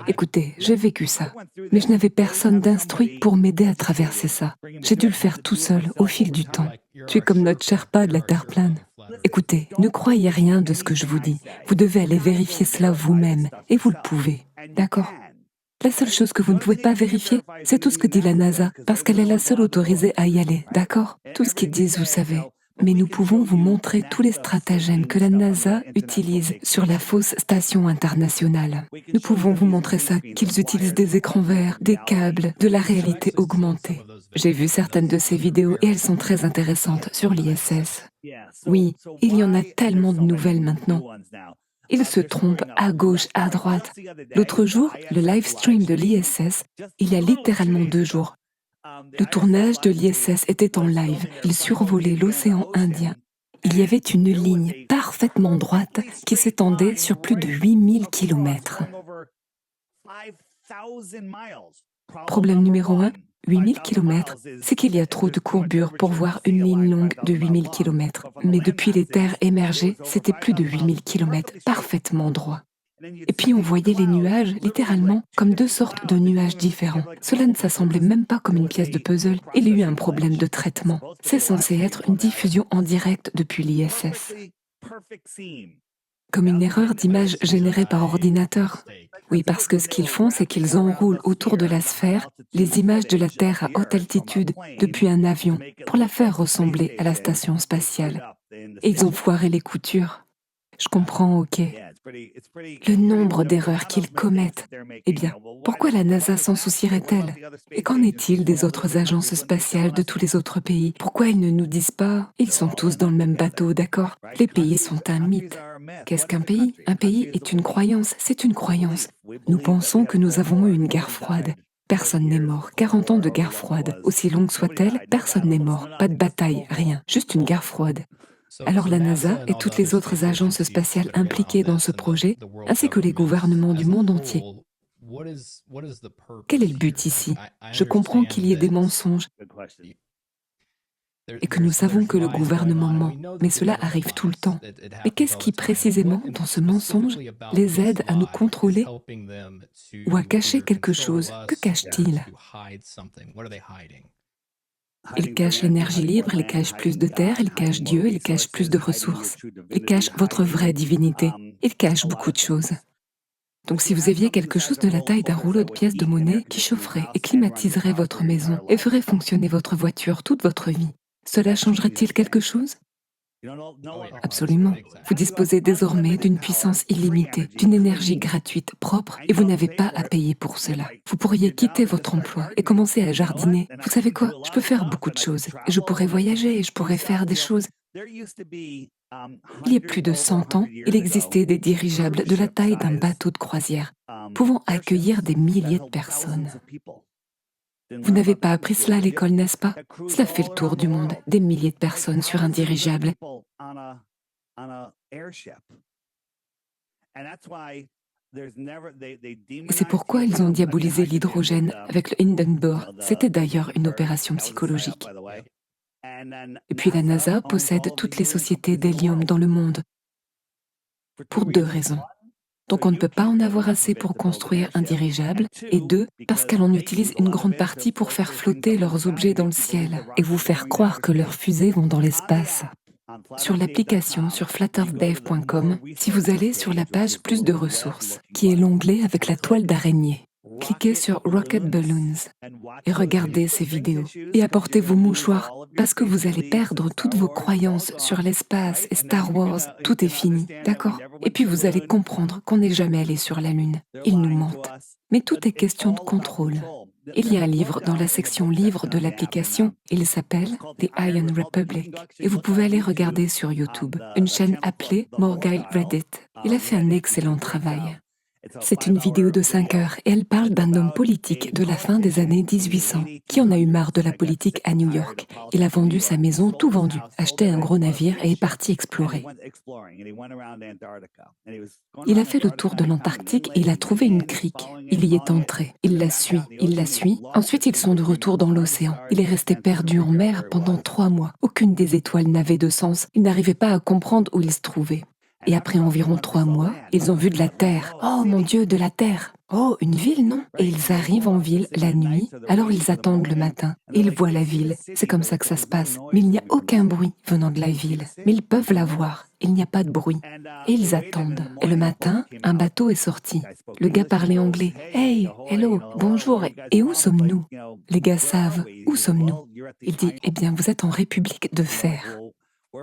Écoutez, j'ai vécu ça, mais je n'avais personne d'instruit pour m'aider à traverser ça. J'ai dû le faire tout seul, au fil du temps. Tu es comme notre Sherpa de la Terre plane. Écoutez, ne croyez rien de ce que je vous dis. Vous devez aller vérifier cela vous-même, et vous le pouvez. D'accord? La seule chose que vous ne pouvez pas vérifier, c'est tout ce que dit la NASA, parce qu'elle est la seule autorisée à y aller, d'accord? Tout ce qu'ils disent, vous savez. Mais nous pouvons vous montrer tous les stratagèmes que la NASA utilise sur la fausse station internationale. Nous pouvons vous montrer ça, qu'ils utilisent des écrans verts, des câbles, de la réalité augmentée. J'ai vu certaines de ces vidéos et elles sont très intéressantes sur l'ISS. Oui, il y en a tellement de nouvelles maintenant. Ils se trompent à gauche, à droite. L'autre jour, le live stream de l'ISS, il y a littéralement 2 jours. Le tournage de l'ISS était en live. Il survolait l'océan Indien. Il y avait une ligne parfaitement droite qui s'étendait sur plus de 8000 kilomètres. Problème numéro 1, 8000 kilomètres, c'est qu'il y a trop de courbures pour voir une ligne longue de 8000 kilomètres. Mais depuis les terres émergées, c'était plus de 8000 kilomètres, parfaitement droit. Et puis on voyait les nuages, littéralement, comme 2 sortes de nuages différents. Cela ne s'assemblait même pas comme une pièce de puzzle. Il y a eu un problème de traitement. C'est censé être une diffusion en direct depuis l'ISS. Comme une erreur d'image générée par ordinateur. Oui, parce que ce qu'ils font, c'est qu'ils enroulent autour de la sphère les images de la Terre à haute altitude depuis un avion pour la faire ressembler à la station spatiale. Et ils ont foiré les coutures. Je comprends, ok. Le nombre d'erreurs qu'ils commettent. Eh bien, pourquoi la NASA s'en soucierait-elle? Et qu'en est-il des autres agences spatiales de tous les autres pays? Pourquoi ils ne nous disent pas? Ils sont tous dans le même bateau, d'accord? Les pays sont un mythe. Qu'est-ce qu'un pays? Un pays est une croyance, c'est une croyance. Nous pensons que nous avons eu une guerre froide. Personne n'est mort. 40 ans de guerre froide. Aussi longue soit-elle, personne n'est mort. Pas de bataille, rien. Juste une guerre froide. Alors la NASA et toutes les autres agences spatiales impliquées dans ce projet, ainsi que les gouvernements du monde entier. Quel est le but ici? Je comprends qu'il y ait des mensonges et que nous savons que le gouvernement ment, mais cela arrive tout le temps. Mais qu'est-ce qui précisément, dans ce mensonge, les aide à nous contrôler ou à cacher quelque chose? Que cache-t-il? Il cache l'énergie libre, il cache plus de terre, il cache Dieu, il cache plus de ressources. Il cache votre vraie divinité. Il cache beaucoup de choses. Donc si vous aviez quelque chose de la taille d'un rouleau de pièces de monnaie qui chaufferait et climatiserait votre maison et ferait fonctionner votre voiture toute votre vie, cela changerait-il quelque chose? Absolument. Vous disposez désormais d'une puissance illimitée, d'une énergie gratuite, propre, et vous n'avez pas à payer pour cela. Vous pourriez quitter votre emploi et commencer à jardiner. Vous savez quoi? Je peux faire beaucoup de choses. Je pourrais voyager et je pourrais faire des choses. Il y a plus de 100 ans, il existait des dirigeables de la taille d'un bateau de croisière, pouvant accueillir des milliers de personnes. Vous n'avez pas appris cela à l'école, n'est-ce pas? Cela fait le tour du monde, des milliers de personnes sur un dirigeable. Et c'est pourquoi ils ont diabolisé l'hydrogène avec le Hindenburg. C'était d'ailleurs une opération psychologique. Et puis la NASA possède toutes les sociétés d'hélium dans le monde, pour 2 raisons. Donc on ne peut pas en avoir assez pour construire un dirigeable, et 2, parce qu'elle en utilise une grande partie pour faire flotter leurs objets dans le ciel et vous faire croire que leurs fusées vont dans l'espace. Sur l'application sur flatearthdave.com, si vous allez sur la page Plus de ressources, qui est l'onglet avec la toile d'araignée, cliquez sur Rocket Balloons et regardez ces vidéos. Et apportez vos mouchoirs, parce que vous allez perdre toutes vos croyances sur l'espace et Star Wars. Tout est fini, d'accord? Et puis vous allez comprendre qu'on n'est jamais allé sur la Lune. Ils nous mentent. Mais tout est question de contrôle. Il y a un livre dans la section livres de l'application. Il s'appelle The Iron Republic. Et vous pouvez aller regarder sur YouTube une chaîne appelée Morgile Reddit. Il a fait un excellent travail. C'est une vidéo de 5 heures et elle parle d'un homme politique de la fin des années 1800 qui en a eu marre de la politique à New York. Il a vendu sa maison, tout vendu, acheté un gros navire et est parti explorer. Il a fait le tour de l'Antarctique et il a trouvé une crique. Il y est entré. Il la suit. Ensuite, ils sont de retour dans l'océan. Il est resté perdu en mer pendant 3 mois. Aucune des étoiles n'avait de sens. Il n'arrivait pas à comprendre où il se trouvait. Et après environ 3 mois, ils ont vu de la terre. Oh mon Dieu, de la terre! Oh, une ville, non? Et ils arrivent en ville la nuit, alors ils attendent le matin. Et ils voient la ville. C'est comme ça que ça se passe. Mais il n'y a aucun bruit venant de la ville. Mais ils peuvent la voir. Il n'y a pas de bruit. Et ils attendent. Et le matin, un bateau est sorti. Le gars parlait anglais. Hey, hello, bonjour. Et où sommes-nous? Les gars savent. Où sommes-nous? Il dit, eh bien, vous êtes en République de fer.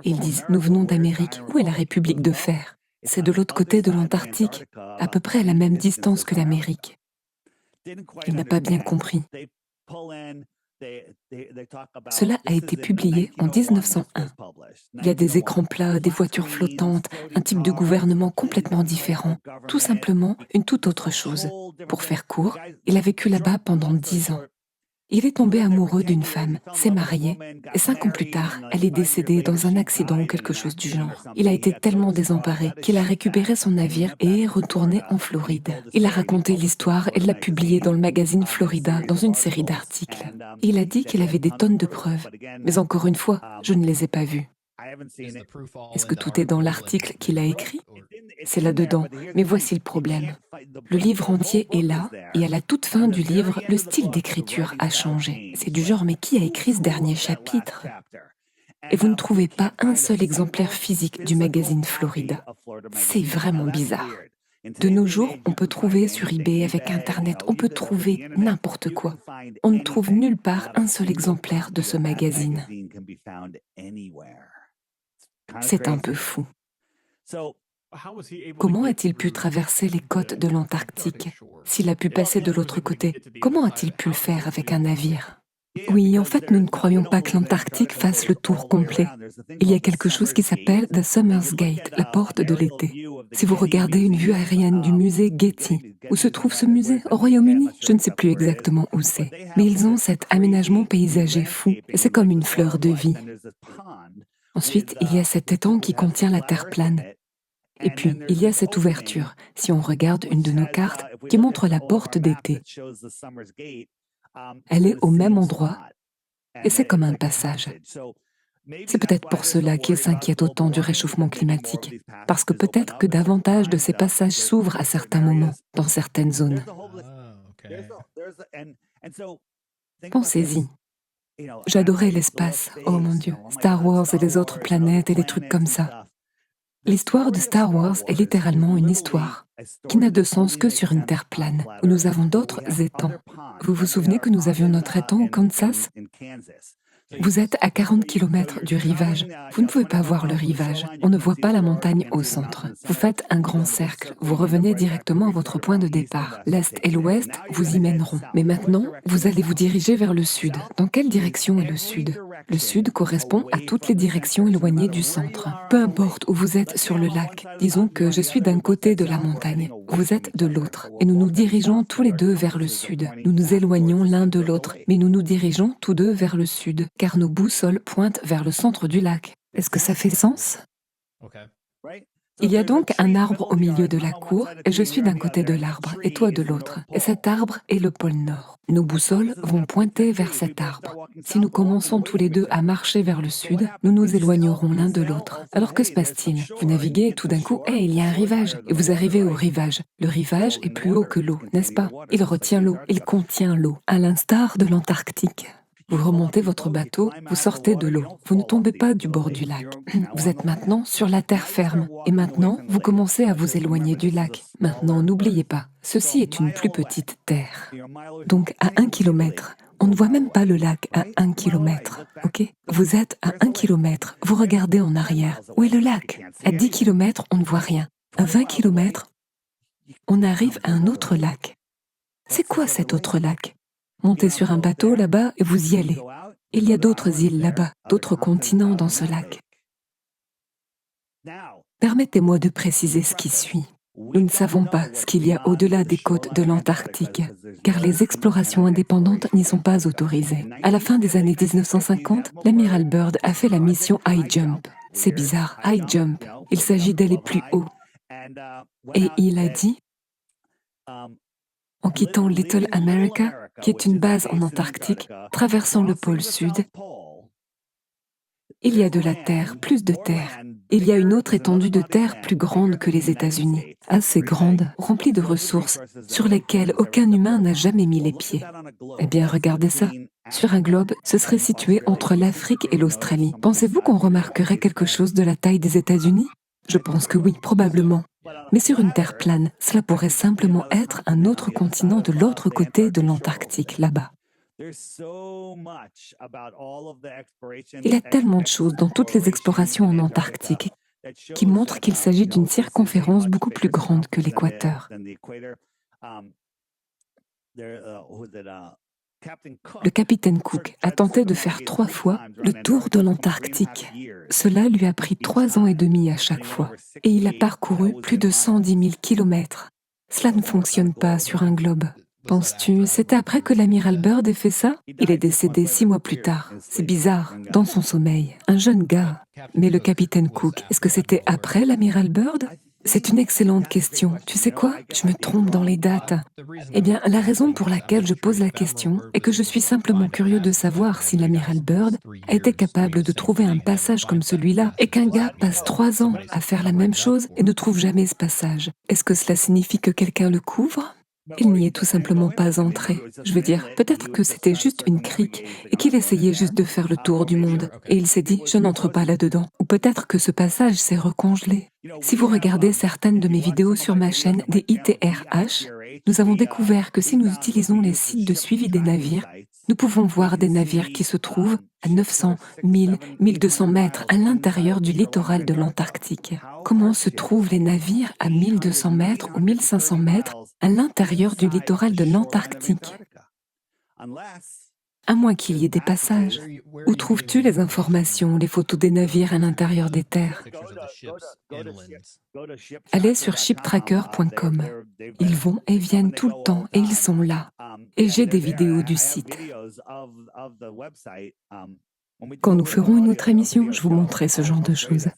Ils disent, nous venons d'Amérique. Où est la République de fer? C'est de l'autre côté de l'Antarctique, à peu près à la même distance que l'Amérique. Il n'a pas bien compris. Cela a été publié en 1901. Il y a des écrans plats, des voitures flottantes, un type de gouvernement complètement différent, tout simplement une toute autre chose. Pour faire court, il a vécu là-bas pendant 10 ans. Il est tombé amoureux d'une femme, s'est marié, et 5 ans plus tard, elle est décédée dans un accident ou quelque chose du genre. Il a été tellement désemparé qu'il a récupéré son navire et est retourné en Floride. Il a raconté l'histoire et l'a publiée dans le magazine Florida, dans une série d'articles. Il a dit qu'il avait des tonnes de preuves, mais encore une fois, je ne les ai pas vues. Est-ce que tout est dans l'article qu'il a écrit? C'est là-dedans, mais voici le problème. Le livre entier est là, et à la toute fin du livre, le style d'écriture a changé. C'est du genre, mais qui a écrit ce dernier chapitre? Et vous ne trouvez pas un seul exemplaire physique du magazine Florida. C'est vraiment bizarre. De nos jours, on peut trouver sur eBay avec Internet, on peut trouver n'importe quoi. On ne trouve nulle part un seul exemplaire de ce magazine. C'est un peu fou. Comment a-t-il pu traverser les côtes de l'Antarctique? S'il a pu passer de l'autre côté, comment a-t-il pu le faire avec un navire? Oui, en fait, nous ne croyons pas que l'Antarctique fasse le tour complet. Il y a quelque chose qui s'appelle The Summer's Gate, la porte de l'été. Si vous regardez une vue aérienne du musée Getty, où se trouve ce musée? Au Royaume-Uni? Je ne sais plus exactement où c'est. Mais ils ont cet aménagement paysager fou, et c'est comme une fleur de vie. Ensuite, il y a cet étang qui contient la terre plane. Et puis, il y a cette ouverture, si on regarde une de nos cartes, qui montre la porte d'été. Elle est au même endroit, et c'est comme un passage. C'est peut-être pour cela qu'ils s'inquiètent autant du réchauffement climatique, parce que peut-être que davantage de ces passages s'ouvrent à certains moments, dans certaines zones. Pensez-y. J'adorais l'espace, oh mon Dieu, Star Wars et les autres planètes et des trucs comme ça. L'histoire de Star Wars est littéralement une histoire qui n'a de sens que sur une terre plane, où nous avons d'autres étangs. Vous vous souvenez que nous avions notre étang au Kansas? Vous êtes à 40 km du rivage. Vous ne pouvez pas voir le rivage. On ne voit pas la montagne au centre. Vous faites un grand cercle. Vous revenez directement à votre point de départ. L'est et l'ouest vous y mèneront. Mais maintenant, vous allez vous diriger vers le sud. Dans quelle direction est le sud? Le sud correspond à toutes les directions éloignées du centre. Peu importe où vous êtes sur le lac. Disons que je suis d'un côté de la montagne. Vous êtes de l'autre. Et nous nous dirigeons tous les deux vers le sud. Nous nous éloignons l'un de l'autre, mais nous nous dirigeons tous deux vers le sud, car nos boussoles pointent vers le centre du lac. Est-ce que ça fait sens? Il y a donc un arbre au milieu de la cour, et je suis d'un côté de l'arbre, et toi de l'autre. Et cet arbre est le pôle Nord. Nos boussoles vont pointer vers cet arbre. Si nous commençons tous les deux à marcher vers le sud, nous nous éloignerons l'un de l'autre. Alors que se passe-t-il? Vous naviguez et tout d'un coup, il y a un rivage. Et vous arrivez au rivage. Le rivage est plus haut que l'eau, n'est-ce pas? Il retient l'eau, il contient l'eau, à l'instar de l'Antarctique. Vous remontez votre bateau, vous sortez de l'eau. Vous ne tombez pas du bord du lac. Vous êtes maintenant sur la terre ferme. Et maintenant, vous commencez à vous éloigner du lac. Maintenant, n'oubliez pas, ceci est une plus petite terre. Donc, à 1 kilomètre, on ne voit même pas le lac à 1 kilomètre, ok? Vous êtes à 1 kilomètre, vous regardez en arrière. Où est le lac? À 10 kilomètres, on ne voit rien. À 20 kilomètres, on arrive à un autre lac. C'est quoi cet autre lac? Montez sur un bateau là-bas et vous y allez. Il y a d'autres îles là-bas, d'autres continents dans ce lac. Permettez-moi de préciser ce qui suit. Nous ne savons pas ce qu'il y a au-delà des côtes de l'Antarctique, car les explorations indépendantes n'y sont pas autorisées. À la fin des années 1950, l'amiral Byrd a fait la mission High Jump. C'est bizarre, High Jump. Il s'agit d'aller plus haut. Et il a dit, en quittant Little America, qui est une base en Antarctique, traversant le pôle Sud, il y a de la terre, plus de terre. Il y a une autre étendue de terre plus grande que les États-Unis, assez grande, remplie de ressources, sur lesquelles aucun humain n'a jamais mis les pieds. Eh bien, regardez ça. Sur un globe, ce serait situé entre l'Afrique et l'Australie. Pensez-vous qu'on remarquerait quelque chose de la taille des États-Unis? Je pense que oui, probablement. Mais sur une terre plane, cela pourrait simplement être un autre continent de l'autre côté de l'Antarctique, là-bas. Il y a tellement de choses dans toutes les explorations en Antarctique qui montrent qu'il s'agit d'une circonférence beaucoup plus grande que l'équateur. Le capitaine Cook a tenté de faire 3 fois le tour de l'Antarctique. Cela lui a pris 3 ans et demi à chaque fois. Et il a parcouru plus de 110 000 kilomètres. Cela ne fonctionne pas sur un globe. Penses-tu, c'était après que l'amiral Byrd ait fait ça? Il est décédé 6 mois plus tard. C'est bizarre, dans son sommeil. Un jeune gars. Mais le capitaine Cook, est-ce que c'était après l'amiral Byrd? C'est une excellente question. Tu sais quoi? Je me trompe dans les dates. Eh bien, la raison pour laquelle je pose la question est que je suis simplement curieux de savoir si l'amiral Byrd a été capable de trouver un passage comme celui-là et qu'un gars passe 3 ans à faire la même chose et ne trouve jamais ce passage. Est-ce que cela signifie que quelqu'un le couvre? Il n'y est tout simplement pas entré. Je veux dire, peut-être que c'était juste une crique et qu'il essayait juste de faire le tour du monde. Et il s'est dit, je n'entre pas là-dedans. Ou peut-être que ce passage s'est recongelé. Si vous regardez certaines de mes vidéos sur ma chaîne des ITRH, nous avons découvert que si nous utilisons les sites de suivi des navires, nous pouvons voir des navires qui se trouvent à 900, 1000, 1200 mètres à l'intérieur du littoral de l'Antarctique. Comment se trouvent les navires à 1200 mètres ou 1500 mètres à l'intérieur du littoral de l'Antarctique? À moins qu'il y ait des passages. Où trouves-tu les informations, les photos des navires à l'intérieur des terres? Allez sur shiptracker.com. Ils vont et viennent tout le temps et ils sont là. Et j'ai des vidéos du site. Quand nous ferons une autre émission, je vous montrerai ce genre de choses.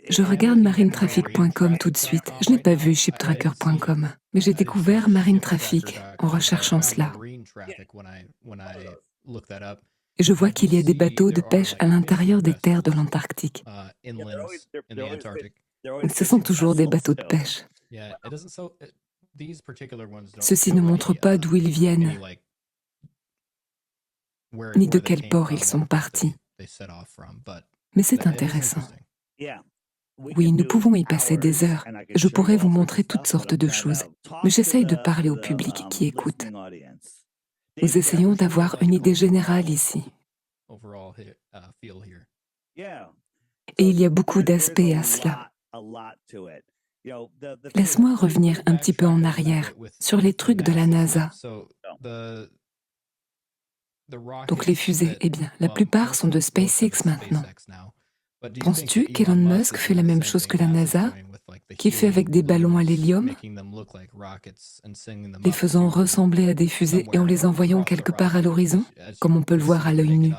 Je regarde marinetraffic.com tout de suite. Je n'ai pas vu shiptracker.com, mais j'ai découvert Marine Traffic en recherchant cela. Et je vois qu'il y a des bateaux de pêche à l'intérieur des terres de l'Antarctique. Ce sont toujours des bateaux de pêche. Ceux-ci ne montrent pas d'où ils viennent, ni de quel port ils sont partis. Mais c'est intéressant. Oui, nous pouvons y passer des heures. Je pourrais vous montrer toutes sortes de choses, mais j'essaye de parler au public qui écoute. Nous essayons d'avoir une idée générale ici. Et il y a beaucoup d'aspects à cela. Laisse-moi revenir un petit peu en arrière sur les trucs de la NASA. Donc les fusées, eh bien, la plupart sont de SpaceX maintenant. Penses-tu qu'Elon Musk fait la même chose que la NASA, qu'il fait avec des ballons à l'hélium, les faisant ressembler à des fusées et en les envoyant quelque part à l'horizon, comme on peut le voir à l'œil nu?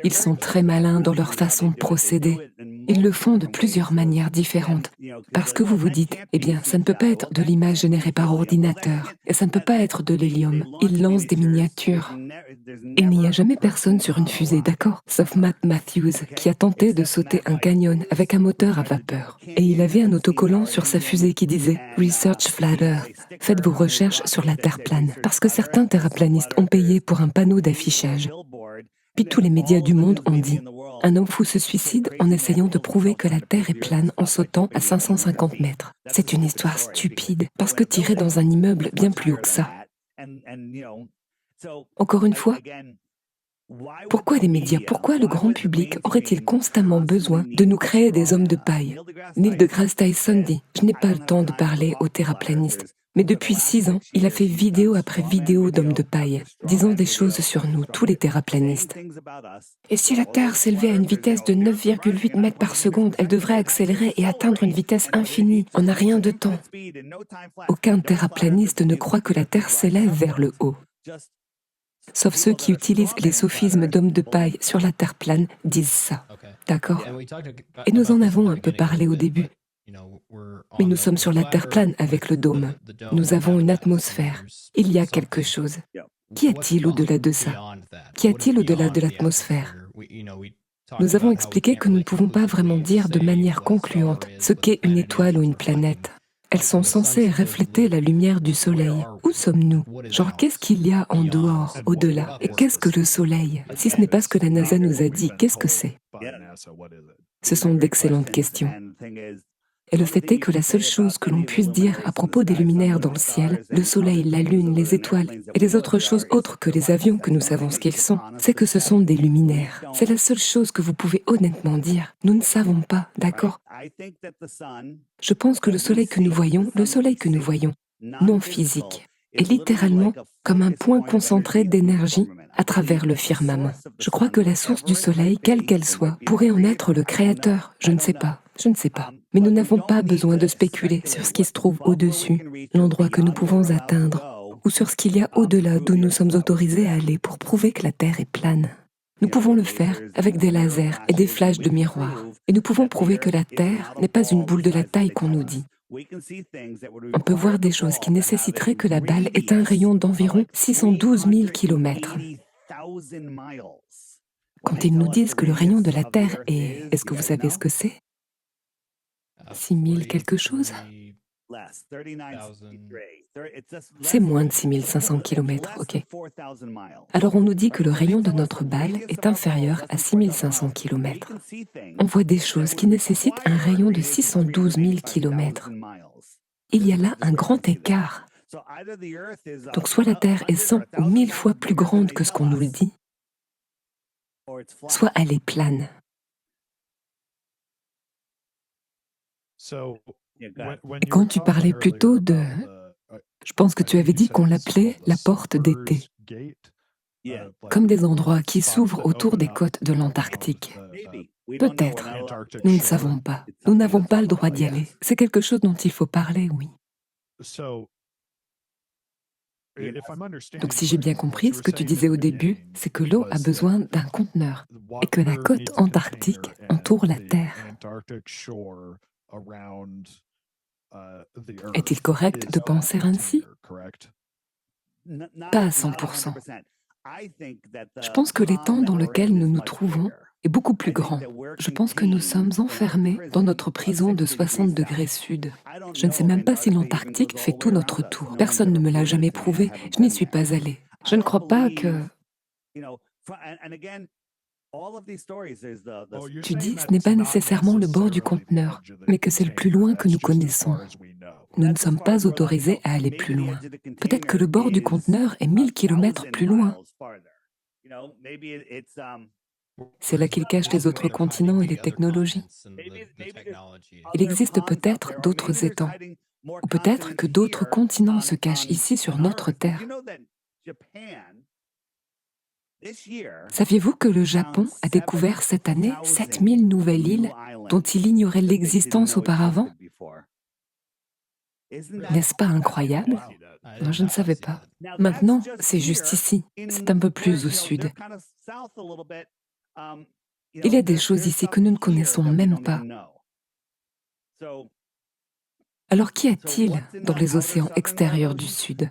Ils sont très malins dans leur façon de procéder. Ils le font de plusieurs manières différentes. Parce que vous vous dites, eh bien, ça ne peut pas être de l'image générée par ordinateur, et ça ne peut pas être de l'hélium. Ils lancent des miniatures. Il n'y a jamais personne sur une fusée, d'accord? Sauf Matt Matthews, qui a tenté de sauter un canyon avec un moteur à vapeur. Et il avait un autocollant sur sa fusée qui disait « Research Flat Earth ». Faites vos recherches sur la Terre plane. Parce que certains terraplanistes ont payé pour un panneau d'affichage. Puis tous les médias du monde ont dit « Un homme fou se suicide en essayant de prouver que la Terre est plane en sautant à 550 mètres ». C'est une histoire stupide, parce que tirée dans un immeuble bien plus haut que ça. Encore une fois, pourquoi les médias, pourquoi le grand public aurait-il constamment besoin de nous créer des hommes de paille? Neil deGrasse Tyson dit « Je n'ai pas le temps de parler aux terraplanistes ». Mais depuis 6 ans, il a fait vidéo après vidéo d'hommes de paille, disant des choses sur nous, tous les terraplanistes. Et si la Terre s'élevait à une vitesse de 9,8 mètres par seconde, elle devrait accélérer et atteindre une vitesse infinie en un rien de temps. Aucun terraplaniste ne croit que la Terre s'élève vers le haut. Sauf ceux qui utilisent les sophismes d'hommes de paille sur la Terre plane disent ça. D'accord? Et nous en avons un peu parlé au début. Mais nous sommes sur la Terre plane avec le dôme. Nous avons une atmosphère. Il y a quelque chose. Qu'y a-t-il au-delà de ça? Qu'y a-t-il au-delà de l'atmosphère? Nous avons expliqué que nous ne pouvons pas vraiment dire de manière concluante ce qu'est une étoile ou une planète. Elles sont censées refléter la lumière du soleil. Où sommes-nous? Genre, qu'est-ce qu'il y a en dehors, au-delà? Et qu'est-ce que le soleil? Si ce n'est pas ce que la NASA nous a dit, qu'est-ce que c'est? Ce sont d'excellentes questions. Et le fait est que la seule chose que l'on puisse dire à propos des luminaires dans le ciel, le soleil, la lune, les étoiles et les autres choses autres que les avions que nous savons ce qu'ils sont, c'est que ce sont des luminaires. C'est la seule chose que vous pouvez honnêtement dire. Nous ne savons pas, d'accord? Je pense que le soleil que nous voyons, non physique, est littéralement comme un point concentré d'énergie à travers le firmament. Je crois que la source du soleil, quelle qu'elle soit, pourrait en être le créateur. Je ne sais pas. Mais nous n'avons pas besoin de spéculer sur ce qui se trouve au-dessus, l'endroit que nous pouvons atteindre, ou sur ce qu'il y a au-delà d'où nous sommes autorisés à aller pour prouver que la Terre est plane. Nous pouvons le faire avec des lasers et des flashs de miroirs. Et nous pouvons prouver que la Terre n'est pas une boule de la taille qu'on nous dit. On peut voir des choses qui nécessiteraient que la balle ait un rayon d'environ 612 000 kilomètres. Quand ils nous disent que le rayon de la Terre est... Est-ce que vous savez ce que c'est? 6000 quelque chose? C'est moins de 6500 kilomètres, ok. Alors on nous dit que le rayon de notre balle est inférieur à 6500 kilomètres. On voit des choses qui nécessitent un rayon de 612 000 kilomètres. Il y a là un grand écart. Donc soit la Terre est 100 ou 1000 fois plus grande que ce qu'on nous le dit, soit elle est plane. Et quand tu parlais plus tôt de... Je pense que tu avais dit qu'on l'appelait la porte d'été. Comme des endroits qui s'ouvrent autour des côtes de l'Antarctique. Peut-être. Nous ne savons pas. Nous n'avons pas le droit d'y aller. C'est quelque chose dont il faut parler, oui. Donc si j'ai bien compris, ce que tu disais au début, c'est que l'eau a besoin d'un conteneur et que la côte antarctique entoure la Terre. Est-il correct de penser ainsi? Pas à 100%. Je pense que l'étang dans lequel nous nous trouvons est beaucoup plus grand. Je pense que nous sommes enfermés dans notre prison de 60 degrés sud. Je ne sais même pas si l'Antarctique fait tout notre tour. Personne ne me l'a jamais prouvé. Je n'y suis pas allée. Je ne crois pas que... Tu dis, ce n'est pas nécessairement le bord du conteneur, mais que c'est le plus loin que nous connaissons. Nous ne sommes pas autorisés à aller plus loin. Peut-être que le bord du conteneur est 1000 kilomètres plus loin. C'est là qu'il cache les autres continents et les technologies. Il existe peut-être d'autres étangs, ou peut-être que d'autres continents se cachent ici sur notre Terre. Saviez-vous que le Japon a découvert cette année 7000 nouvelles îles dont il ignorait l'existence auparavant? N'est-ce pas incroyable? Non, je ne savais pas. Maintenant, c'est juste ici. C'est un peu plus au sud. Il y a des choses ici que nous ne connaissons même pas. Alors qu'y a-t-il dans les océans extérieurs du Sud?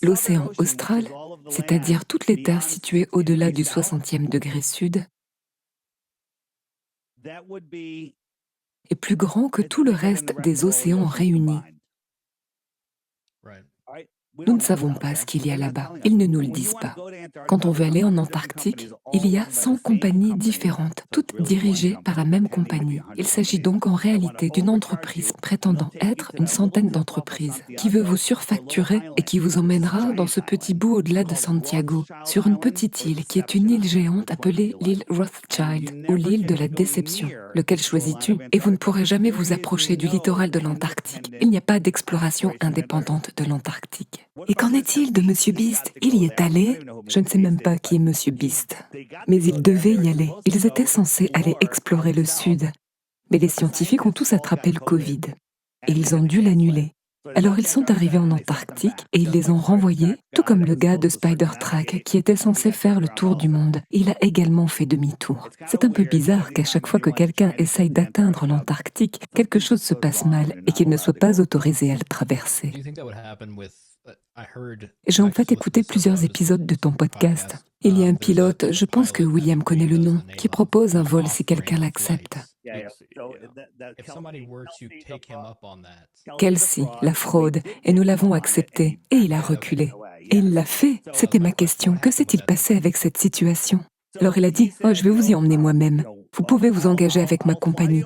L'océan austral, c'est-à-dire toutes les terres situées au-delà du 60e degré sud, est plus grand que tout le reste des océans réunis. Nous ne savons pas ce qu'il y a là-bas. Ils ne nous le disent pas. Quand on veut aller en Antarctique, il y a 100 compagnies différentes, toutes dirigées par la même compagnie. Il s'agit donc en réalité d'une entreprise prétendant être une centaine d'entreprises, qui veut vous surfacturer et qui vous emmènera dans ce petit bout au-delà de Santiago, sur une petite île qui est une île géante appelée l'île Rothschild, ou l'île de la déception. Lequel choisis-tu? Et vous ne pourrez jamais vous approcher du littoral de l'Antarctique. Il n'y a pas d'exploration indépendante de l'Antarctique. Et qu'en est-il de Monsieur Beast? Il y est allé? Je ne sais même pas qui est Monsieur Beast. Mais il devait y aller. Ils étaient censés aller explorer le Sud. Mais les scientifiques ont tous attrapé le Covid. Et ils ont dû l'annuler. Alors ils sont arrivés en Antarctique et ils les ont renvoyés, tout comme le gars de Spider-Track qui était censé faire le tour du monde. Il a également fait demi-tour. C'est un peu bizarre qu'à chaque fois que quelqu'un essaye d'atteindre l'Antarctique, quelque chose se passe mal et qu'il ne soit pas autorisé à le traverser. J'ai en fait écouté plusieurs épisodes de ton podcast. Il y a un pilote, je pense que William connaît le nom, qui propose un vol si quelqu'un l'accepte. Kelsey, la fraude, et nous l'avons accepté, et il a reculé. Et il l'a fait, c'était ma question. Que s'est-il passé avec cette situation? Alors il a dit, « Oh, je vais vous y emmener moi-même. Vous pouvez vous engager avec ma compagnie.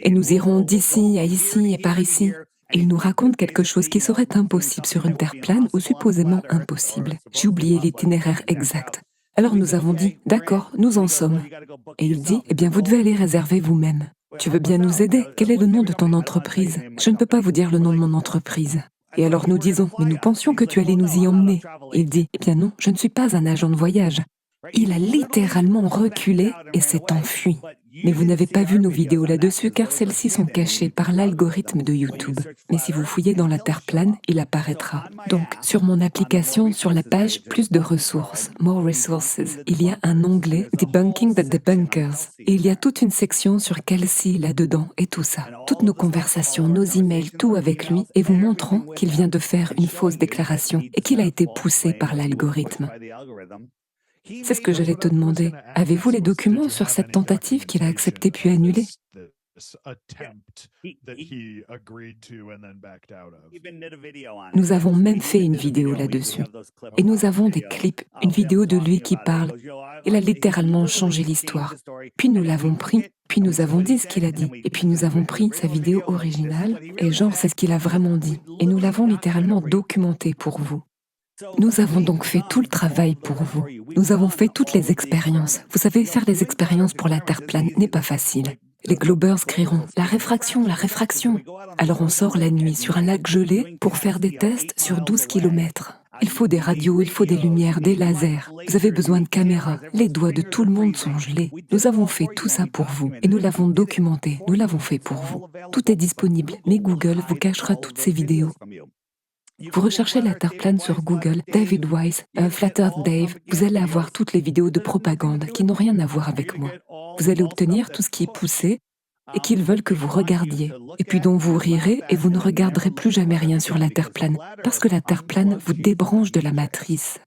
Et nous irons d'ici à ici et par ici. » Et il nous raconte quelque chose qui serait impossible sur une terre plane ou supposément impossible. J'ai oublié l'itinéraire exact. Alors nous avons dit, d'accord, nous en sommes. Et il dit, eh bien vous devez aller réserver vous-même. Tu veux bien nous aider? Quel est le nom de ton entreprise? Je ne peux pas vous dire le nom de mon entreprise. Et alors nous disons, mais nous pensions que tu allais nous y emmener. Et il dit, eh bien non, je ne suis pas un agent de voyage. Il a littéralement reculé et s'est enfui. Mais vous n'avez pas vu nos vidéos là-dessus car celles-ci sont cachées par l'algorithme de YouTube. Mais si vous fouillez dans la terre plane, il apparaîtra. Donc, sur mon application, sur la page Plus de ressources, More Resources, il y a un onglet Debunking the Debunkers. Et il y a toute une section sur Kelsey là-dedans et tout ça. Toutes nos conversations, nos emails, tout avec lui et vous montrant qu'il vient de faire une fausse déclaration et qu'il a été poussé par l'algorithme. C'est ce que j'allais te demander. Avez-vous les documents sur cette tentative qu'il a acceptée puis annulée? Nous avons même fait une vidéo là-dessus. Et nous avons des clips, une vidéo de lui qui parle. Il a littéralement changé l'histoire. Puis nous l'avons pris, puis nous avons dit ce qu'il a dit. Et puis nous avons pris sa vidéo originale, et genre c'est ce qu'il a vraiment dit. Et nous l'avons littéralement documenté pour vous. Nous avons donc fait tout le travail pour vous. Nous avons fait toutes les expériences. Vous savez, faire les expériences pour la Terre plane n'est pas facile. Les globers crieront « la réfraction, la réfraction ». Alors on sort la nuit sur un lac gelé pour faire des tests sur 12 kilomètres. Il faut des radios, il faut des lumières, des lasers. Vous avez besoin de caméras. Les doigts de tout le monde sont gelés. Nous avons fait tout ça pour vous et nous l'avons documenté. Nous l'avons fait pour vous. Tout est disponible, mais Google vous cachera toutes ces vidéos. Vous recherchez la Terre plane sur Google, David Weiss, Flat Earth Dave, vous allez avoir toutes les vidéos de propagande qui n'ont rien à voir avec moi. Vous allez obtenir tout ce qui est poussé et qu'ils veulent que vous regardiez, et puis dont vous rirez et vous ne regarderez plus jamais rien sur la Terre plane, parce que la Terre plane vous débranche de la matrice.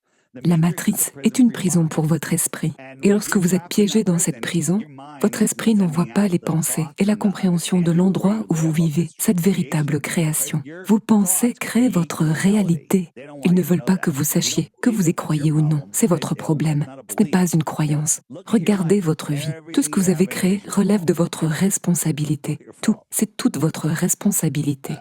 La matrice est une prison pour votre esprit. Et lorsque vous êtes piégé dans cette prison, votre esprit n'envoie pas les pensées et la compréhension de l'endroit où vous vivez, cette véritable création. Vos pensées créent votre réalité. Ils ne veulent pas que vous sachiez, que vous y croyez ou non. C'est votre problème. Ce n'est pas une croyance. Regardez votre vie. Tout ce que vous avez créé relève de votre responsabilité. Tout, c'est toute votre responsabilité.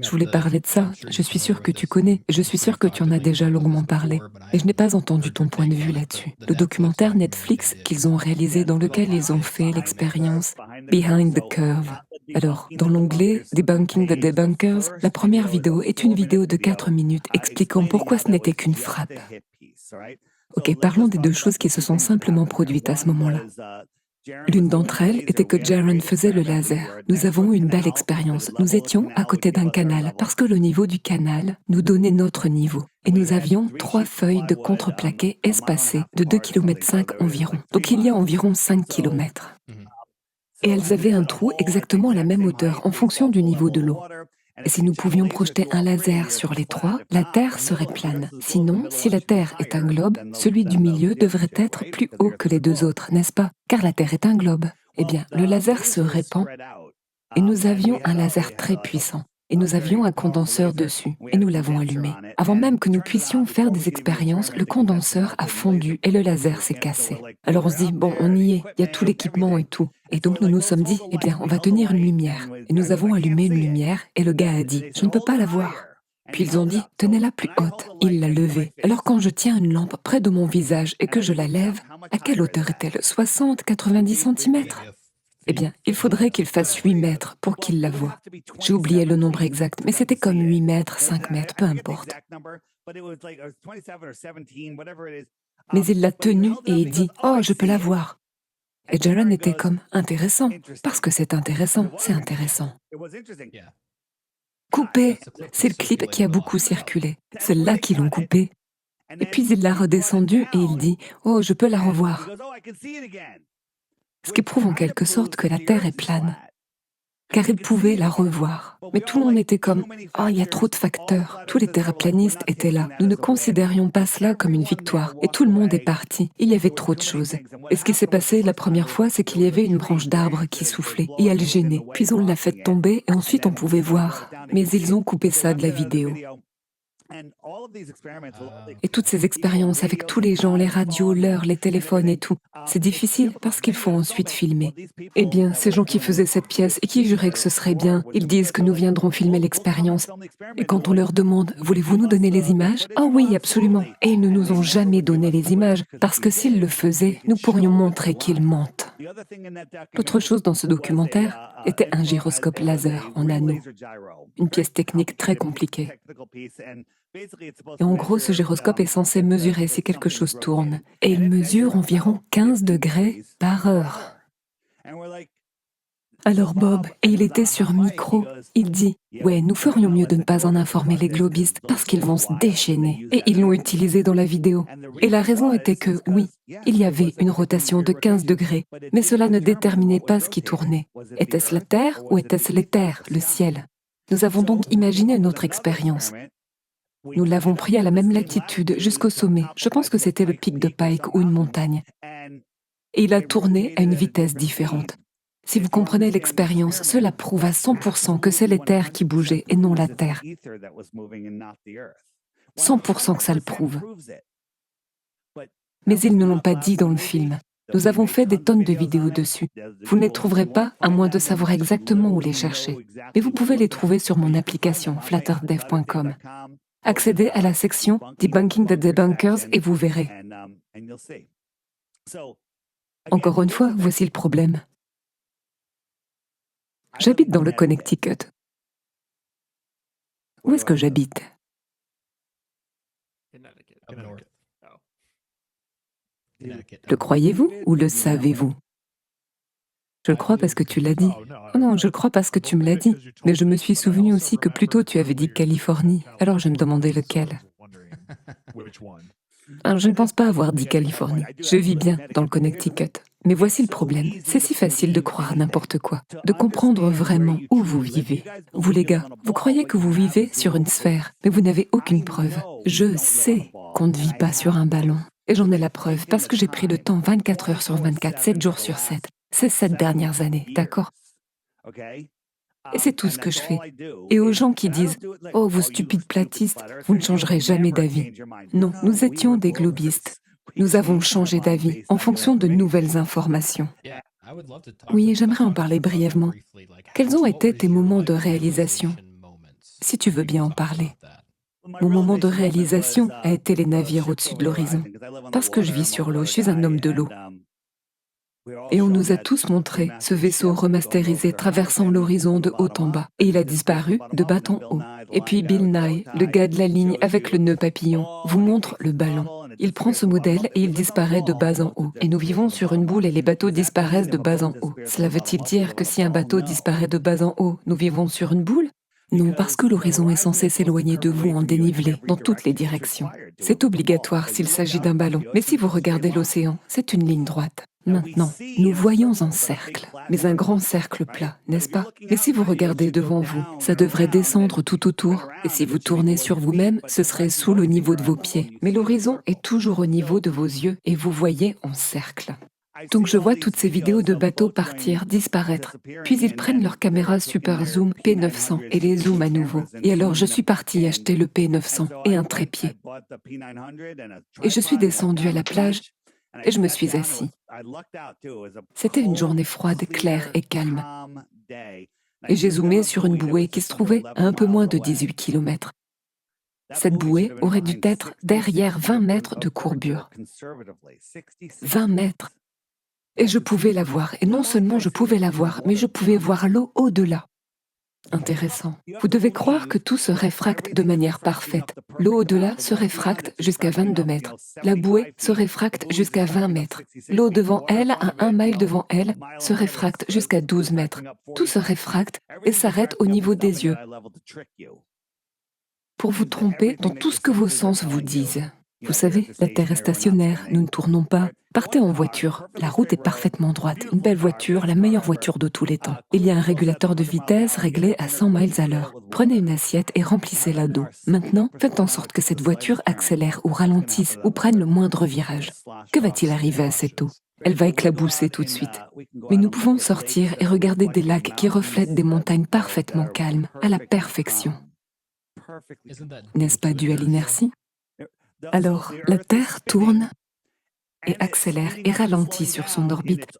Je voulais parler de ça. Je suis sûre que tu connais. Je suis sûre que tu en as déjà longuement parlé. Et je n'ai pas entendu ton point de vue là-dessus. Le documentaire Netflix qu'ils ont réalisé dans lequel ils ont fait l'expérience Behind the Curve. Alors, dans l'onglet Debunking the Debunkers, la première vidéo est une vidéo de 4 minutes expliquant pourquoi ce n'était qu'une frappe. Ok, parlons des deux choses qui se sont simplement produites à ce moment-là. L'une d'entre elles était que Jaron faisait le laser. Nous avons eu une belle expérience. Nous étions à côté d'un canal parce que le niveau du canal nous donnait notre niveau. Et nous avions 3 feuilles de contreplaqué espacées de 2,5 km environ. Donc il y a environ 5 km. Et elles avaient un trou exactement à la même hauteur en fonction du niveau de l'eau. Et si nous pouvions projeter un laser sur les 3, la Terre serait plane. Sinon, si la Terre est un globe, celui du milieu devrait être plus haut que les 2 autres, n'est-ce pas? Car la Terre est un globe. Eh bien, le laser se répand et nous avions un laser très puissant. Et nous avions un condenseur dessus, et nous l'avons allumé. Avant même que nous puissions faire des expériences, le condenseur a fondu et le laser s'est cassé. Alors on se dit, bon, on y est, il y a tout l'équipement et tout. Et donc nous nous sommes dit, eh bien, on va tenir une lumière. Et nous avons allumé une lumière, et le gars a dit, je ne peux pas la voir. Puis ils ont dit, tenez-la plus haute. Il l'a levée. Alors quand je tiens une lampe près de mon visage et que je la lève, à quelle hauteur est-elle? 60, 90 centimètres? Eh bien, il faudrait qu'il fasse 8 mètres pour qu'il la voie. J'ai oublié le nombre exact, mais c'était comme 8 mètres, 5 mètres, peu importe. Mais il l'a tenue et il dit « Oh, je peux la voir !» Et Jaron était comme « Intéressant, parce que c'est intéressant, c'est intéressant. » Coupé, c'est le clip qui a beaucoup circulé. C'est là qu'ils l'ont coupé. Et puis il l'a redescendu et il dit « Oh, je peux la revoir !» Ce qui prouve en quelque sorte que la Terre est plane, car il pouvait la revoir. Mais tout le monde était comme « Oh, il y a trop de facteurs ». Tous les terraplanistes étaient là. Nous ne considérions pas cela comme une victoire. Et tout le monde est parti. Il y avait trop de choses. Et ce qui s'est passé la première fois, c'est qu'il y avait une branche d'arbre qui soufflait, et elle gênait. Puis on l'a fait tomber, et ensuite on pouvait voir. Mais ils ont coupé ça de la vidéo. Et toutes ces expériences avec tous les gens, les radios, l'heure, les téléphones et tout, c'est difficile parce qu'il faut ensuite filmer. Eh bien, ces gens qui faisaient cette pièce et qui juraient que ce serait bien, ils disent que nous viendrons filmer l'expérience. Et quand on leur demande « Voulez-vous nous donner les images ?» Ah oui, absolument. Et ils ne nous ont jamais donné les images parce que s'ils le faisaient, nous pourrions montrer qu'ils mentent. L'autre chose dans ce documentaire était un gyroscope laser en anneau. Une pièce technique très compliquée. Et en gros, ce gyroscope est censé mesurer si quelque chose tourne. Et il mesure environ 15 degrés par heure. Alors Bob, et il était sur micro, il dit « Ouais, nous ferions mieux de ne pas en informer les globistes parce qu'ils vont se déchaîner. » Et ils l'ont utilisé dans la vidéo. Et la raison était que, oui, il y avait une rotation de 15 degrés, mais cela ne déterminait pas ce qui tournait. Était-ce la Terre ou était-ce l'éther, le ciel? Nous avons donc imaginé notre expérience. Nous l'avons pris à la même latitude jusqu'au sommet. Je pense que c'était le pic de Pike ou une montagne. Et il a tourné à une vitesse différente. Si vous comprenez l'expérience, cela prouve à 100% que c'est l'éther qui bougeait et non la Terre. 100% que ça le prouve. Mais ils ne l'ont pas dit dans le film. Nous avons fait des tonnes de vidéos dessus. Vous ne les trouverez pas à moins de savoir exactement où les chercher. Mais vous pouvez les trouver sur mon application flatterdev.com. Accédez à la section Debunking the Debunkers et vous verrez. Encore une fois, voici le problème. J'habite dans le Connecticut. Où est-ce que j'habite? Le croyez-vous ou le savez-vous? Je le crois parce que tu l'as dit. Oh non, je le crois parce que tu me l'as dit. Mais je me suis souvenu aussi que plus tôt tu avais dit Californie. Alors je me demandais lequel. Alors, je ne pense pas avoir dit Californie. Je vis bien dans le Connecticut. Mais voici le problème. C'est si facile de croire n'importe quoi, de comprendre vraiment où vous vivez. Vous les gars, vous croyez que vous vivez sur une sphère, mais vous n'avez aucune preuve. Je sais qu'on ne vit pas sur un ballon. Et j'en ai la preuve parce que j'ai pris le temps 24 heures sur 24, 7 jours sur 7. Ces 7 dernières années, d'accord? Et c'est tout ce que je fais. Et aux gens qui disent « Oh, vous stupides platistes, vous ne changerez jamais d'avis. » Non, nous étions des globistes. Nous avons changé d'avis en fonction de nouvelles informations. Oui, j'aimerais en parler brièvement. Quels ont été tes moments de réalisation? Si tu veux bien en parler. Mon moment de réalisation a été les navires au-dessus de l'horizon. Parce que je vis sur l'eau, je suis un homme de l'eau. Et on nous a tous montré ce vaisseau remasterisé traversant l'horizon de haut en bas. Et il a disparu de bas en haut. Et puis Bill Nye, le gars de la ligne avec le nœud papillon, vous montre le ballon. Il prend ce modèle et il disparaît de bas en haut. Et nous vivons sur une boule et les bateaux disparaissent de bas en haut. Cela veut-il dire que si un bateau disparaît de bas en haut, nous vivons sur une boule? Non, parce que l'horizon est censé s'éloigner de vous en dénivelé, dans toutes les directions. C'est obligatoire s'il s'agit d'un ballon. Mais si vous regardez l'océan, c'est une ligne droite. Maintenant, nous voyons un cercle, mais un grand cercle plat, n'est-ce pas? Mais si vous regardez devant vous, ça devrait descendre tout autour, et si vous tournez sur vous-même, ce serait sous le niveau de vos pieds. Mais l'horizon est toujours au niveau de vos yeux, et vous voyez en cercle. Donc je vois toutes ces vidéos de bateaux partir, disparaître. Puis ils prennent leur caméra super zoom P900 et les zooment à nouveau. Et alors je suis partie acheter le P900 et un trépied. Et je suis descendue à la plage et je me suis assis. C'était une journée froide, claire et calme. Et j'ai zoomé sur une bouée qui se trouvait à un peu moins de 18 km. Cette bouée aurait dû être derrière 20 mètres de courbure. 20 mètres. Et je pouvais la voir. Et non seulement je pouvais la voir, mais je pouvais voir l'eau au-delà. Intéressant. Vous devez croire que tout se réfracte de manière parfaite. L'eau au-delà se réfracte jusqu'à 22 mètres. La bouée se réfracte jusqu'à 20 mètres. L'eau devant elle, à 1 mile devant elle, se réfracte jusqu'à 12 mètres. Tout se réfracte et s'arrête au niveau des yeux. Pour vous tromper dans tout ce que vos sens vous disent. Vous savez, la Terre est stationnaire, nous ne tournons pas. Partez en voiture, la route est parfaitement droite, une belle voiture, la meilleure voiture de tous les temps. Il y a un régulateur de vitesse réglé à 100 miles à l'heure. Prenez une assiette et remplissez-la d'eau. Maintenant, faites en sorte que cette voiture accélère ou ralentisse ou prenne le moindre virage. Que va-t-il arriver à cette eau? Elle va éclabousser tout de suite. Mais nous pouvons sortir et regarder des lacs qui reflètent des montagnes parfaitement calmes, à la perfection. N'est-ce pas dû à l'inertie? Alors, la Terre tourne et accélère et ralentit sur son orbite.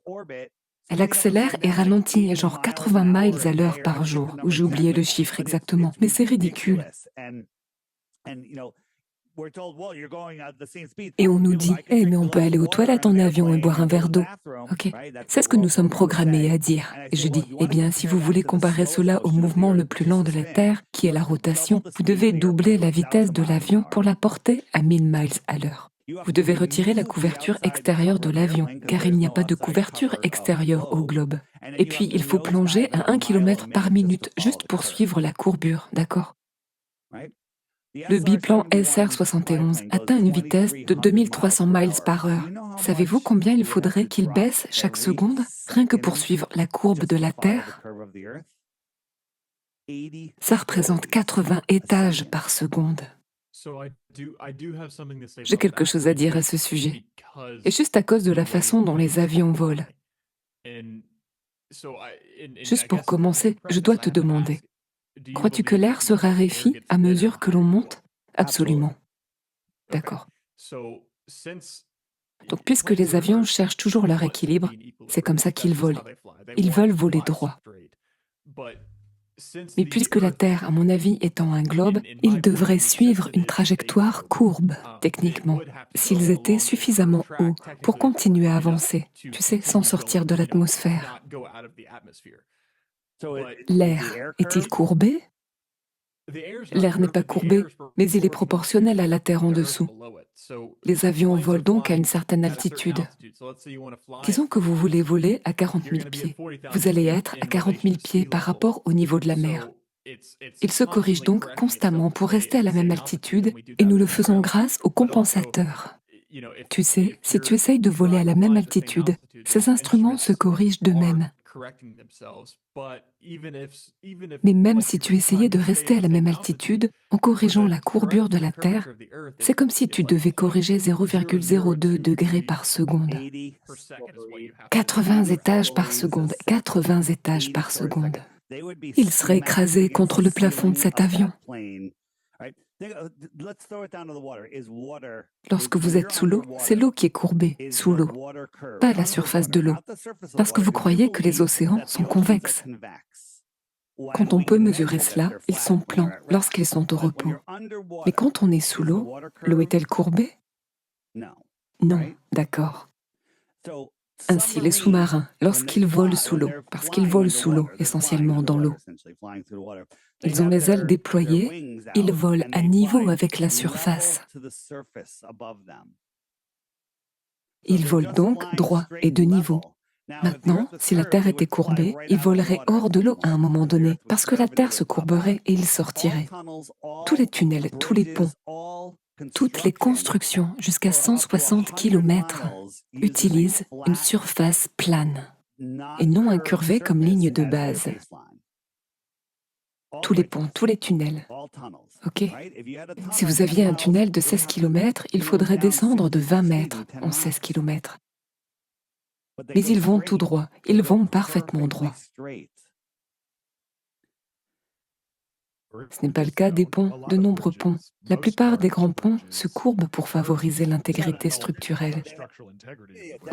Elle accélère et ralentit genre 80 miles à l'heure par jour. Ou j'ai oublié le chiffre exactement, mais c'est ridicule. Et on nous dit, mais on peut aller aux toilettes en avion et boire un verre d'eau. Ok, c'est ce que nous sommes programmés à dire. Et je dis, si vous voulez comparer cela au mouvement le plus lent de la Terre, qui est la rotation, vous devez doubler la vitesse de l'avion pour la porter à 1000 miles à l'heure. Vous devez retirer la couverture extérieure de l'avion, car il n'y a pas de couverture extérieure au globe. Et puis, il faut plonger à 1 km par minute, juste pour suivre la courbure, d'accord? Le biplan SR-71 atteint une vitesse de 2300 miles par heure. Savez-vous combien il faudrait qu'il baisse chaque seconde, rien que pour suivre la courbe de la Terre? Ça représente 80 étages par seconde. J'ai quelque chose à dire à ce sujet. Et juste à cause de la façon dont les avions volent. Juste pour commencer, je dois te demander, crois-tu que l'air se raréfie à mesure que l'on monte? Absolument. D'accord. Donc puisque les avions cherchent toujours leur équilibre, c'est comme ça qu'ils volent. Ils veulent voler droit. Mais puisque la Terre, à mon avis, étant un globe, ils devraient suivre une trajectoire courbe, techniquement, s'ils étaient suffisamment hauts pour continuer à avancer, tu sais, sans sortir de l'atmosphère. L'air est-il courbé? L'air n'est pas courbé, mais il est proportionnel à la Terre en dessous. Les avions volent donc à une certaine altitude. Disons que vous voulez voler à 40 000 pieds. Vous allez être à 40 000 pieds par rapport au niveau de la mer. Il se corrige donc constamment pour rester à la même altitude et nous le faisons grâce aux compensateurs. Tu sais, si tu essayes de voler à la même altitude, ces instruments se corrigent d'eux-mêmes. Mais même si tu essayais de rester à la même altitude, en corrigeant la courbure de la Terre, c'est comme si tu devais corriger 0,02 degrés par seconde. 80 étages par seconde, 80 étages par seconde. Il serait écrasé contre le plafond de cet avion. Lorsque vous êtes sous l'eau, c'est l'eau qui est courbée, sous l'eau, pas la surface de l'eau, parce que vous croyez que les océans sont convexes. Quand on peut mesurer cela, ils sont plans lorsqu'ils sont au repos. Mais quand on est sous l'eau est-elle courbée? Non, d'accord. Ainsi, les sous-marins, lorsqu'ils volent sous l'eau, parce qu'ils volent sous l'eau, essentiellement dans l'eau, ils ont les ailes déployées, ils volent à niveau avec la surface. Ils volent donc droit et de niveau. Maintenant, si la Terre était courbée, ils voleraient hors de l'eau à un moment donné, parce que la Terre se courberait et ils sortiraient. Tous les tunnels, tous les ponts, toutes les constructions jusqu'à 160 km utilisent une surface plane et non incurvée comme ligne de base. Tous les ponts, tous les tunnels. Ok. Si vous aviez un tunnel de 16 km, il faudrait descendre de 20 mètres en 16 km. Mais ils vont tout droit, ils vont parfaitement droit. Ce n'est pas le cas des ponts, de nombreux ponts. La plupart des grands ponts se courbent pour favoriser l'intégrité structurelle.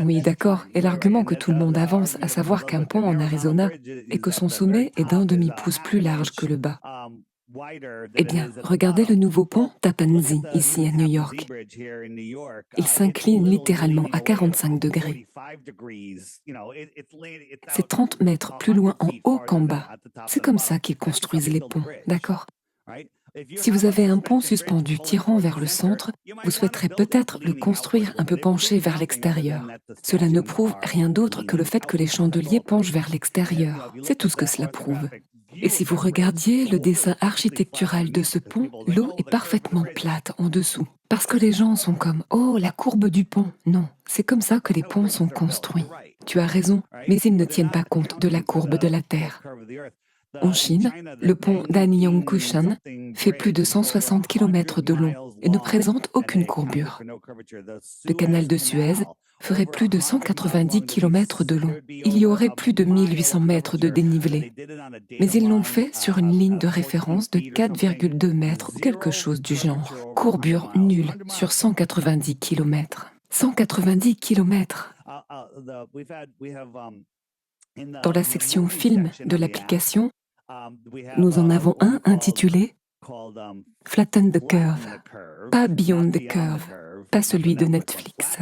Oui, d'accord, et l'argument que tout le monde avance, à savoir qu'un pont en Arizona est que son sommet est d'un demi-pouce plus large que le bas. Eh bien, regardez le nouveau pont Tappan Zee, ici à New York. Il s'incline littéralement à 45 degrés. C'est 30 mètres plus loin en haut qu'en bas. C'est comme ça qu'ils construisent les ponts, d'accord? Si vous avez un pont suspendu tirant vers le centre, vous souhaiterez peut-être le construire un peu penché vers l'extérieur. Cela ne prouve rien d'autre que le fait que les chandeliers penchent vers l'extérieur. C'est tout ce que cela prouve. Et si vous regardiez le dessin architectural de ce pont, l'eau est parfaitement plate en dessous. Parce que les gens sont comme « Oh, la courbe du pont !» Non, c'est comme ça que les ponts sont construits. Tu as raison, mais ils ne tiennent pas compte de la courbe de la Terre. En Chine, le pont d'Anyang-Kushan fait plus de 160 km de long et ne présente aucune courbure. Le canal de Suez ferait plus de 190 km de long. Il y aurait plus de 1800 mètres de dénivelé. Mais ils l'ont fait sur une ligne de référence de 4,2 mètres ou quelque chose du genre. Courbure nulle sur 190 km. 190 km! Dans la section film de l'application, nous en avons un intitulé Flatten the Curve, pas Beyond the Curve, pas celui de Netflix.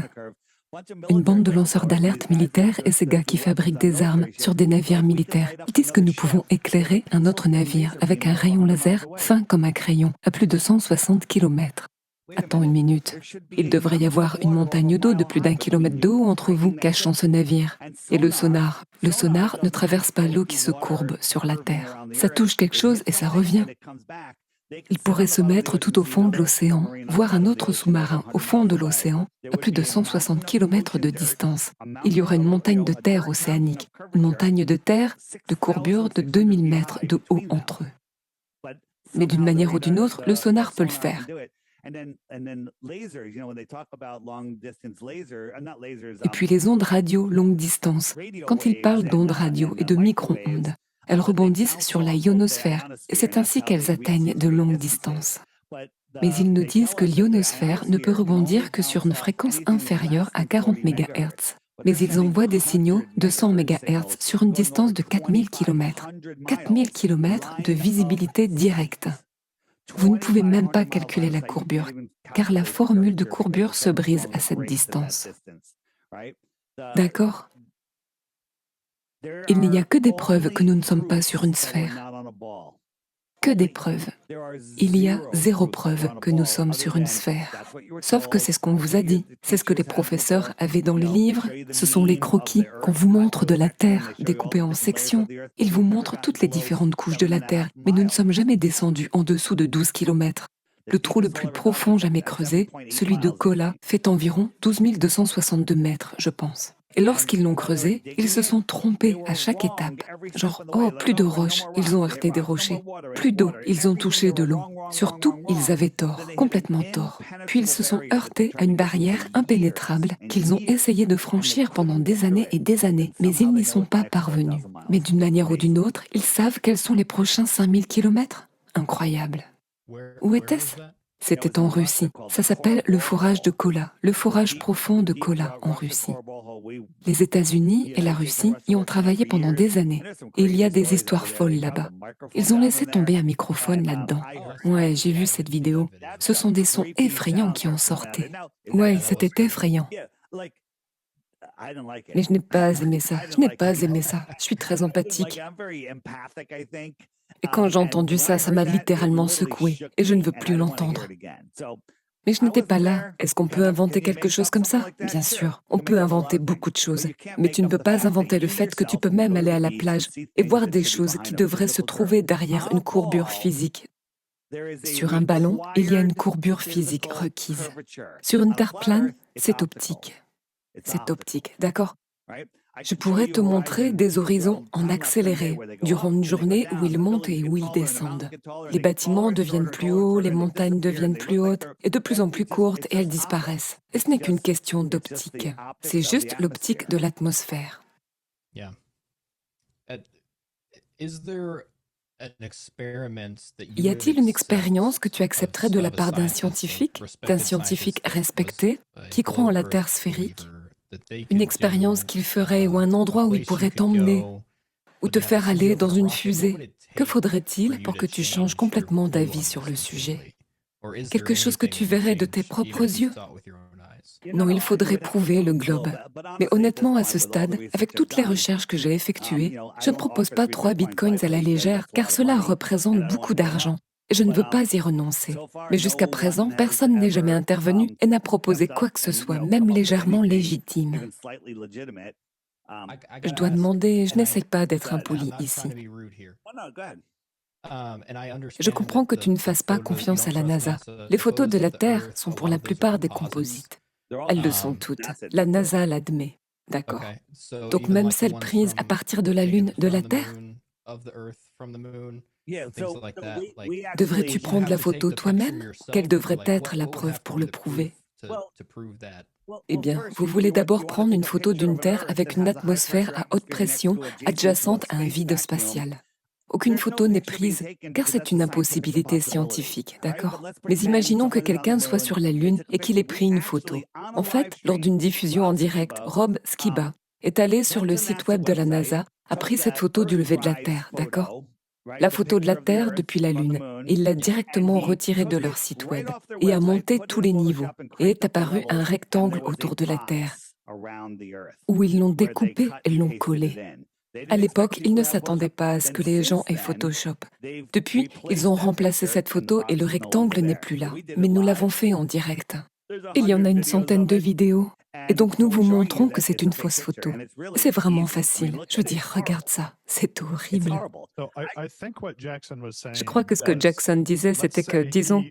Une bande de lanceurs d'alerte militaires et ces gars qui fabriquent des armes sur des navires militaires. Ils disent que nous pouvons éclairer un autre navire avec un rayon laser fin comme un crayon à plus de 160 km. Attends une minute. Il devrait y avoir une montagne d'eau de plus d'1 kilomètre de haut entre vous cachant ce navire. Et le sonar ne traverse pas l'eau qui se courbe sur la Terre. Ça touche quelque chose et ça revient. Il pourrait se mettre tout au fond de l'océan, voir un autre sous-marin au fond de l'océan, à plus de 160 km de distance. Il y aurait une montagne de terre océanique, une montagne de terre de courbure de 2000 mètres de haut entre eux. Mais d'une manière ou d'une autre, le sonar peut le faire. Et puis les ondes radio longue distance, quand ils parlent d'ondes radio et de micro-ondes, elles rebondissent sur la ionosphère et c'est ainsi qu'elles atteignent de longues distances. Mais ils nous disent que l'ionosphère ne peut rebondir que sur une fréquence inférieure à 40 MHz. Mais ils envoient des signaux de 100 MHz sur une distance de 4000 km. 4000 km de visibilité directe. Vous ne pouvez même pas calculer la courbure, car la formule de courbure se brise à cette distance. D'accord? Il n'y a que des preuves que nous ne sommes pas sur une sphère. Que des preuves. Il y a 0 preuve que nous sommes sur une sphère. Sauf que c'est ce qu'on vous a dit, c'est ce que les professeurs avaient dans les livres, ce sont les croquis qu'on vous montre de la Terre, découpés en sections. Ils vous montrent toutes les différentes couches de la Terre, mais nous ne sommes jamais descendus en dessous de 12 km. Le trou le plus profond jamais creusé, celui de Kola, fait environ 12 262 mètres, je pense. Et lorsqu'ils l'ont creusé, ils se sont trompés à chaque étape. Genre, oh, plus de roches, ils ont heurté des rochers. Plus d'eau, ils ont touché de l'eau. Surtout, ils avaient tort, complètement tort. Puis ils se sont heurtés à une barrière impénétrable qu'ils ont essayé de franchir pendant des années et des années, mais ils n'y sont pas parvenus. Mais d'une manière ou d'une autre, ils savent quels sont les prochains 5000 km? Incroyable. Où était-ce? C'était en Russie. Ça s'appelle le forage de Kola, le forage profond de Kola en Russie. Les États-Unis et la Russie y ont travaillé pendant des années. Et il y a des histoires folles là-bas. Ils ont laissé tomber un microphone là-dedans. Ouais, j'ai vu cette vidéo. Ce sont des sons effrayants qui en sortaient. Ouais, c'était effrayant. Mais je n'ai pas aimé ça. Je n'ai pas aimé ça. Je suis très empathique. Et quand j'ai entendu ça, ça m'a littéralement secoué. Et je ne veux plus l'entendre. Mais je n'étais pas là. Est-ce qu'on peut inventer quelque chose comme ça? Bien sûr, on peut inventer beaucoup de choses. Mais tu ne peux pas inventer le fait que tu peux même aller à la plage et voir des choses qui devraient se trouver derrière une courbure physique. Sur un ballon, il y a une courbure physique requise. Sur une terre plane, c'est optique. C'est optique, d'accord? Je pourrais te montrer des horizons en accéléré durant une journée où ils montent et où ils descendent. Les bâtiments deviennent plus hauts, les montagnes deviennent plus hautes et de plus en plus courtes et elles disparaissent. Et ce n'est qu'une question d'optique. C'est juste l'optique de l'atmosphère. Yeah. Is there an experiment that you Y would a-t-il une accept expérience que tu accepterais de la of a part d'un scientist, scientifique respecté, qui croit en la Terre sphérique? Une expérience qu'il ferait ou un endroit où il pourrait t'emmener ou te faire aller dans une fusée? Que faudrait-il pour que tu changes complètement d'avis sur le sujet? Quelque chose que tu verrais de tes propres yeux? Non, il faudrait prouver le globe. Mais honnêtement, à ce stade, avec toutes les recherches que j'ai effectuées, je ne propose pas 3 bitcoins à la légère, car cela représente beaucoup d'argent. Et je ne veux pas y renoncer. Mais jusqu'à présent, personne n'est jamais intervenu et n'a proposé quoi que ce soit, même légèrement légitime. Je dois demander, je n'essaye pas d'être impoli ici. Je comprends que tu ne fasses pas confiance à la NASA. Les photos de la Terre sont pour la plupart des composites. Elles le sont toutes. La NASA l'admet. D'accord. Donc même celles prises à partir de la Lune, de la Terre? Devrais-tu prendre la photo toi-même? Quelle devrait être la preuve pour le prouver? Eh bien, vous voulez d'abord prendre une photo d'une Terre avec une atmosphère à haute pression adjacente à un vide spatial. Aucune photo n'est prise, car c'est une impossibilité scientifique, d'accord? Mais imaginons que quelqu'un soit sur la Lune et qu'il ait pris une photo. En fait, lors d'une diffusion en direct, Rob Skiba est allé sur le site web de la NASA, a pris cette photo du lever de la Terre, d'accord? La photo de la Terre depuis la Lune. Il l'a directement retirée de leur site web et a monté tous les niveaux. Et est apparu un rectangle autour de la Terre, où ils l'ont découpé et l'ont collé. À l'époque, ils ne s'attendaient pas à ce que les gens aient Photoshop. Depuis, ils ont remplacé cette photo et le rectangle n'est plus là. Mais nous l'avons fait en direct. Il y en a une centaine de vidéos. Et donc nous vous montrons que c'est une fausse photo. C'est vraiment facile. Je veux dire, regarde ça. C'est horrible. Je crois que ce que Jackson disait, c'était que, disons,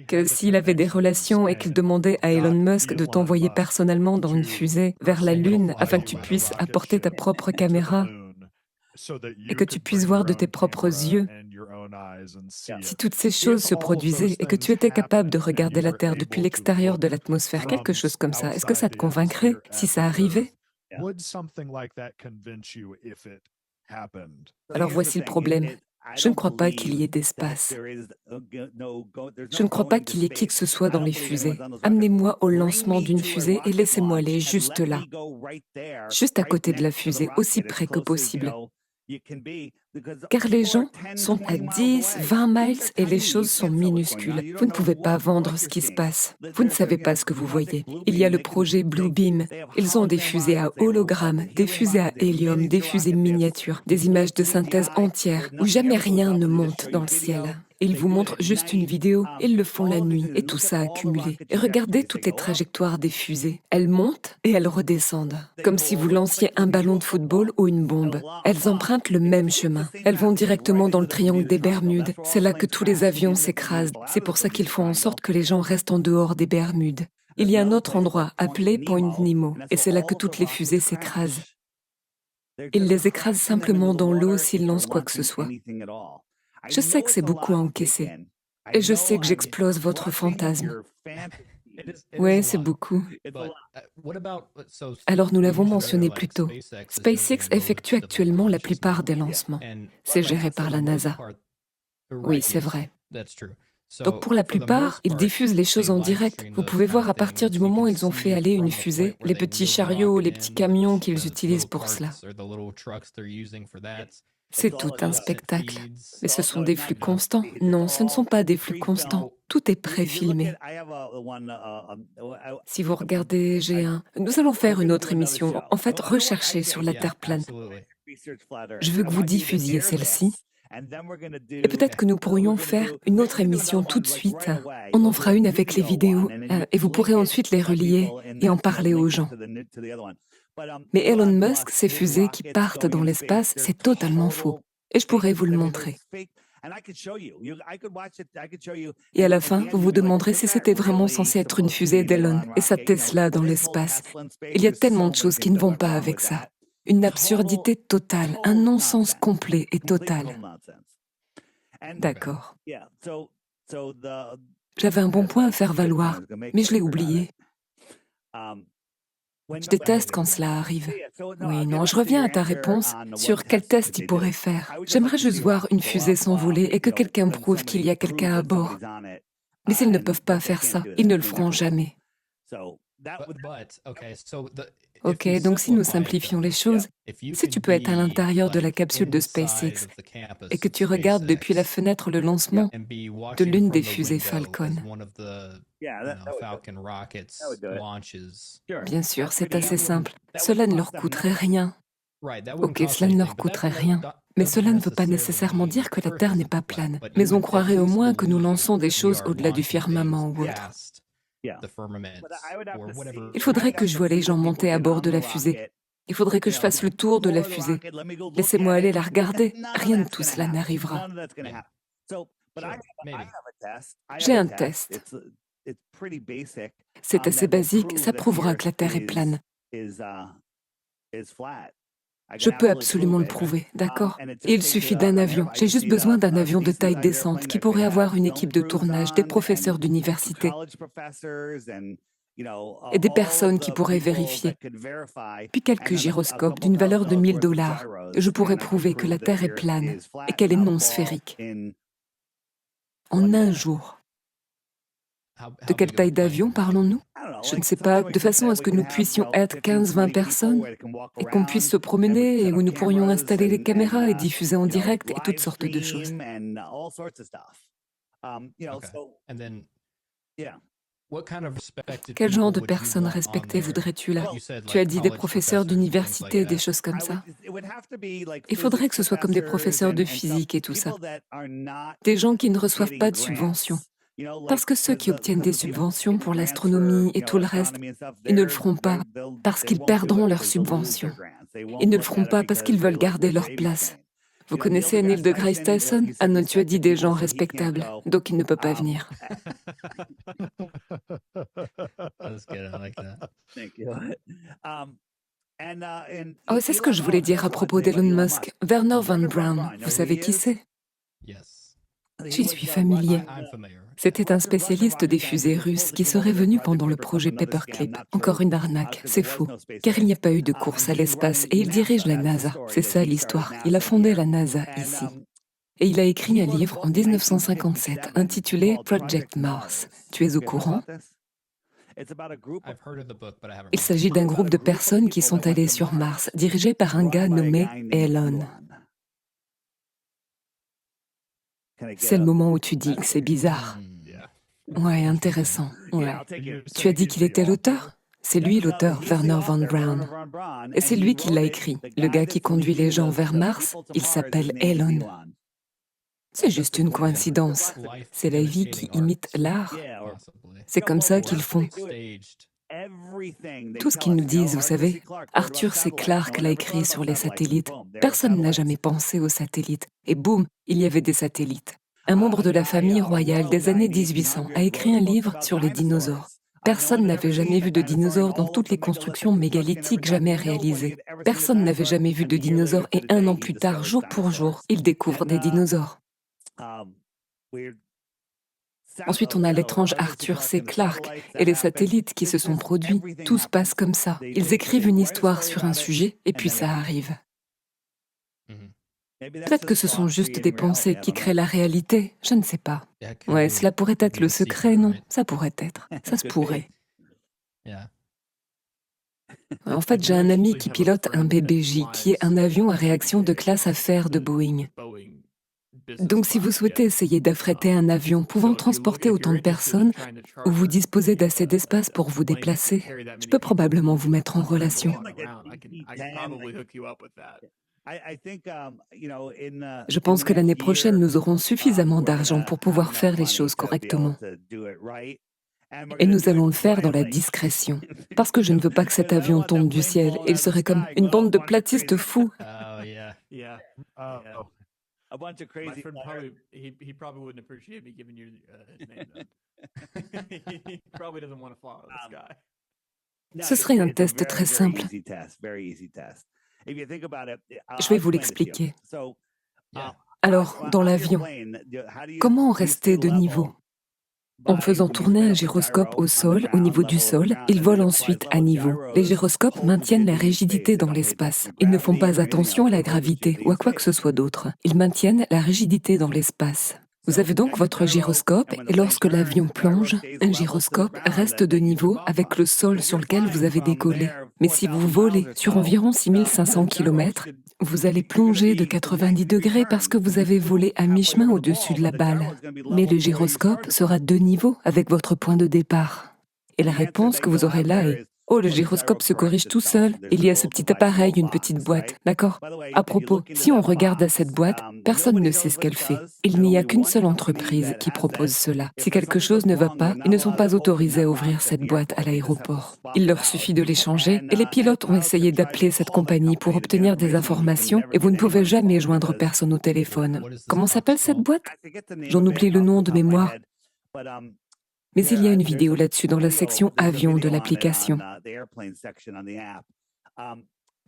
que s'il avait des relations et qu'il demandait à Elon Musk de t'envoyer personnellement dans une fusée vers la Lune afin que tu puisses apporter ta propre caméra et que tu puisses voir de tes propres yeux, si toutes ces choses se produisaient et que tu étais capable de regarder la Terre depuis l'extérieur de l'atmosphère, quelque chose comme ça, est-ce que ça te convaincrait si ça arrivait? Alors voici le problème. Je ne crois pas qu'il y ait d'espace. Je ne crois pas qu'il y ait qui que ce soit dans les fusées. Amenez-moi au lancement d'une fusée et laissez-moi aller juste là, juste à côté de la fusée, aussi près que possible. Car les gens sont à 10, 20 miles et les choses sont minuscules. Vous ne pouvez pas vendre ce qui se passe. Vous ne savez pas ce que vous voyez. Il y a le projet Blue Beam. Ils ont des fusées à hologramme, des fusées à hélium, des fusées miniatures, des images de synthèse entières où jamais rien ne monte dans le ciel. Ils vous montrent juste une vidéo, ils le font la nuit, et tout ça accumulé. Et regardez toutes les trajectoires des fusées. Elles montent et elles redescendent. Comme si vous lanciez un ballon de football ou une bombe. Elles empruntent le même chemin. Elles vont directement dans le triangle des Bermudes. C'est là que tous les avions s'écrasent. C'est pour ça qu'ils font en sorte que les gens restent en dehors des Bermudes. Il y a un autre endroit appelé Point Nemo, et c'est là que toutes les fusées s'écrasent. Ils les écrasent simplement dans l'eau s'ils lancent quoi que ce soit. Je sais que c'est beaucoup à encaisser. Et je sais que j'explose votre fantasme. Oui, c'est beaucoup. Alors nous l'avons mentionné plus tôt. SpaceX effectue actuellement la plupart des lancements. C'est géré par la NASA. Oui, c'est vrai. Donc pour la plupart, ils diffusent les choses en direct. Vous pouvez voir à partir du moment où ils ont fait aller une fusée, les petits chariots, les petits camions qu'ils utilisent pour cela. C'est tout un spectacle. Mais ce sont des flux constants. Non, ce ne sont pas des flux constants. Tout est préfilmé. Si vous regardez, Nous allons faire une autre émission. En fait, rechercher sur la Terre plane. Je veux que vous diffusiez celle-ci. Et peut-être que nous pourrions faire une autre émission tout de suite. On en fera une avec les vidéos et vous pourrez ensuite les relier et en parler aux gens. Mais Elon Musk, ces fusées qui partent dans l'espace, c'est totalement faux. Et je pourrais vous le montrer. Et à la fin, vous vous demanderez si c'était vraiment censé être une fusée d'Elon et sa Tesla dans l'espace. Il y a tellement de choses qui ne vont pas avec ça. Une absurdité totale, un non-sens complet et total. D'accord. J'avais un bon point à faire valoir, mais je l'ai oublié. Je déteste quand cela arrive. Oui, non, je reviens à ta réponse sur quel test ils pourraient faire. J'aimerais juste voir une fusée s'envoler et que quelqu'un prouve qu'il y a quelqu'un à bord. Mais ils ne peuvent pas faire ça. Ils ne le feront jamais. Ok, donc si nous simplifions les choses, si tu peux être à l'intérieur de la capsule de SpaceX et que tu regardes depuis la fenêtre le lancement de l'une des fusées Falcon. Bien sûr, c'est assez simple. Cela ne leur coûterait rien. Ok, cela ne leur coûterait rien. Mais cela ne veut pas nécessairement dire que la Terre n'est pas plane. Mais on croirait au moins que nous lançons des choses au-delà du firmament ou autre. Il faudrait que je voie les gens monter à bord de la fusée. Il faudrait que je fasse le tour de la fusée. Laissez-moi aller la regarder. Rien de tout cela n'arrivera. J'ai un test. C'est assez basique, ça prouvera que la Terre est plane. Je peux absolument le prouver, d'accord? Et il suffit d'un avion. J'ai juste besoin d'un avion de taille décente qui pourrait avoir une équipe de tournage, des professeurs d'université et des personnes qui pourraient vérifier. Puis quelques gyroscopes d'une valeur de $1000. Je pourrais prouver que la Terre est plane et qu'elle est non sphérique. En un jour. De quelle taille d'avion parlons-nous? Je ne sais pas, de façon à ce que nous puissions être 15-20 personnes et qu'on puisse se promener et où nous pourrions installer les caméras et diffuser en direct et toutes sortes de choses. Quel genre de personnes respectées voudrais-tu là? Tu as dit des professeurs d'université, des choses comme ça. Il faudrait que ce soit comme des professeurs de physique et tout ça. Des gens qui ne reçoivent pas de subventions. Parce que ceux qui obtiennent des subventions pour l'astronomie et tout le reste, ils ne le feront pas parce qu'ils perdront leurs subventions. Ils ne le feront pas parce qu'ils veulent garder leur place. Vous connaissez Neil deGrasse Tyson? Ah non, tu as dit des gens respectables, donc il ne peut pas venir. Oh, c'est ce que je voulais dire à propos d'Elon Musk. Werner von Braun, vous savez qui c'est? J'y suis familier. C'était un spécialiste des fusées russes qui serait venu pendant le projet Paperclip. Encore une arnaque, c'est fou. Car il n'y a pas eu de course à l'espace et il dirige la NASA. C'est ça l'histoire. Il a fondé la NASA ici. Et il a écrit un livre en 1957 intitulé Project Mars. Tu es au courant? Il s'agit d'un groupe de personnes qui sont allées sur Mars, dirigé par un gars nommé Elon. C'est le moment où tu dis que c'est bizarre. Ouais, intéressant. Ouais. Tu as dit qu'il était l'auteur? C'est lui l'auteur, Werner von Braun. Et c'est lui qui l'a écrit. Le gars qui conduit les gens vers Mars, il s'appelle Elon. C'est juste une coïncidence. C'est la vie qui imite l'art. C'est comme ça qu'ils font. Tout ce qu'ils nous disent, vous savez, Arthur C. Clarke l'a écrit sur les satellites. Personne n'a jamais pensé aux satellites. Et boum, il y avait des satellites. Un membre de la famille royale des années 1800 a écrit un livre sur les dinosaures. Personne n'avait jamais vu de dinosaures dans toutes les constructions mégalithiques jamais réalisées. Personne n'avait jamais vu de dinosaures et 1 an plus tard, jour pour jour, il découvre des dinosaures. Ensuite, on a l'étrange Arthur C. Clarke et les satellites qui se sont produits. Tout se passe comme ça. Ils écrivent une histoire sur un sujet et puis ça arrive. Peut-être que ce sont juste des pensées qui créent la réalité, je ne sais pas. That could Ouais, be- cela pourrait could être be le the secret, secret, non? right? Ça pourrait être. Ça se Could be. pourrait. Yeah. En fait, j'ai un ami qui pilote un BBJ, qui est un avion à réaction de classe affaires de Boeing. Donc si vous souhaitez essayer d'affréter un avion pouvant transporter autant de personnes, ou vous disposez d'assez d'espace pour vous déplacer, je peux probablement vous mettre en relation. Je pense que l'année prochaine, nous aurons suffisamment d'argent pour pouvoir faire les choses correctement. Et nous allons le faire dans la discrétion. Parce que je ne veux pas que cet avion tombe du ciel. Il serait comme une bande de platistes fous. Oh yeah. Yeah. Yeah. A bunch of My crazy. friend probably he probably wouldn't appreciate me giving you his name then. He probably doesn't want to fly out of the sky. Ce serait un test très simple. Je vais vous l'expliquer. Yeah. Alors, dans l'avion, comment rester de niveau? En faisant tourner un gyroscope au sol, au niveau du sol, il vole ensuite à niveau. Les gyroscopes maintiennent la rigidité dans l'espace. Ils ne font pas attention à la gravité ou à quoi que ce soit d'autre. Ils maintiennent la rigidité dans l'espace. Vous avez donc votre gyroscope et lorsque l'avion plonge, un gyroscope reste de niveau avec le sol sur lequel vous avez décollé. Mais si vous volez sur environ 6500 km, vous allez plonger de 90 degrés parce que vous avez volé à mi-chemin au-dessus de la balle. Mais le gyroscope sera de niveau avec votre point de départ. Et la réponse que vous aurez là est « Oh, le gyroscope se corrige tout seul. Il y a ce petit appareil, une petite boîte. » D'accord? À propos, si on regarde à cette boîte, personne ne sait ce qu'elle fait. Il n'y a qu'une seule entreprise qui propose cela. Si quelque chose ne va pas, ils ne sont pas autorisés à ouvrir cette boîte à l'aéroport. Il leur suffit de les changer et les pilotes ont essayé d'appeler cette compagnie pour obtenir des informations et vous ne pouvez jamais joindre personne au téléphone. Comment s'appelle cette boîte? J'en oublie le nom de mémoire. Mais il y a une vidéo là-dessus dans la section avion de l'application.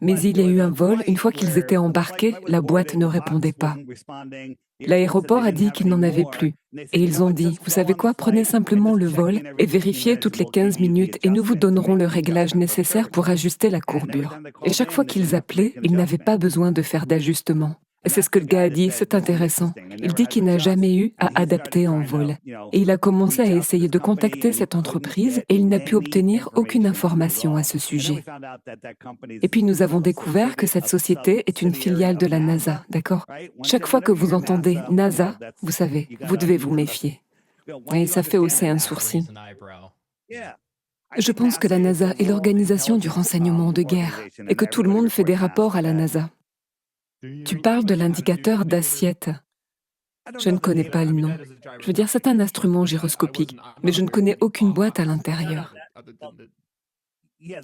Mais il y a eu un vol, une fois qu'ils étaient embarqués, la boîte ne répondait pas. L'aéroport a dit qu'il n'en avait plus. Et ils ont dit, vous savez quoi, prenez simplement le vol et vérifiez toutes les 15 minutes et nous vous donnerons le réglage nécessaire pour ajuster la courbure. Et chaque fois qu'ils appelaient, ils n'avaient pas besoin de faire d'ajustement. Et c'est ce que le gars a dit, c'est intéressant. Il dit qu'il n'a jamais eu à adapter en vol. Et il a commencé à essayer de contacter cette entreprise et il n'a pu obtenir aucune information à ce sujet. Et puis nous avons découvert que cette société est une filiale de la NASA, d'accord? Chaque fois que vous entendez NASA, vous savez, vous devez vous méfier. Et ça fait hausser un sourcil. Raise an eyebrow. Je pense que la NASA est l'organisation du renseignement de guerre et que tout le monde fait des rapports à la NASA. Tu parles de l'indicateur d'assiette. Je ne connais pas le nom. Je veux dire, c'est un instrument gyroscopique, mais je ne connais aucune boîte à l'intérieur.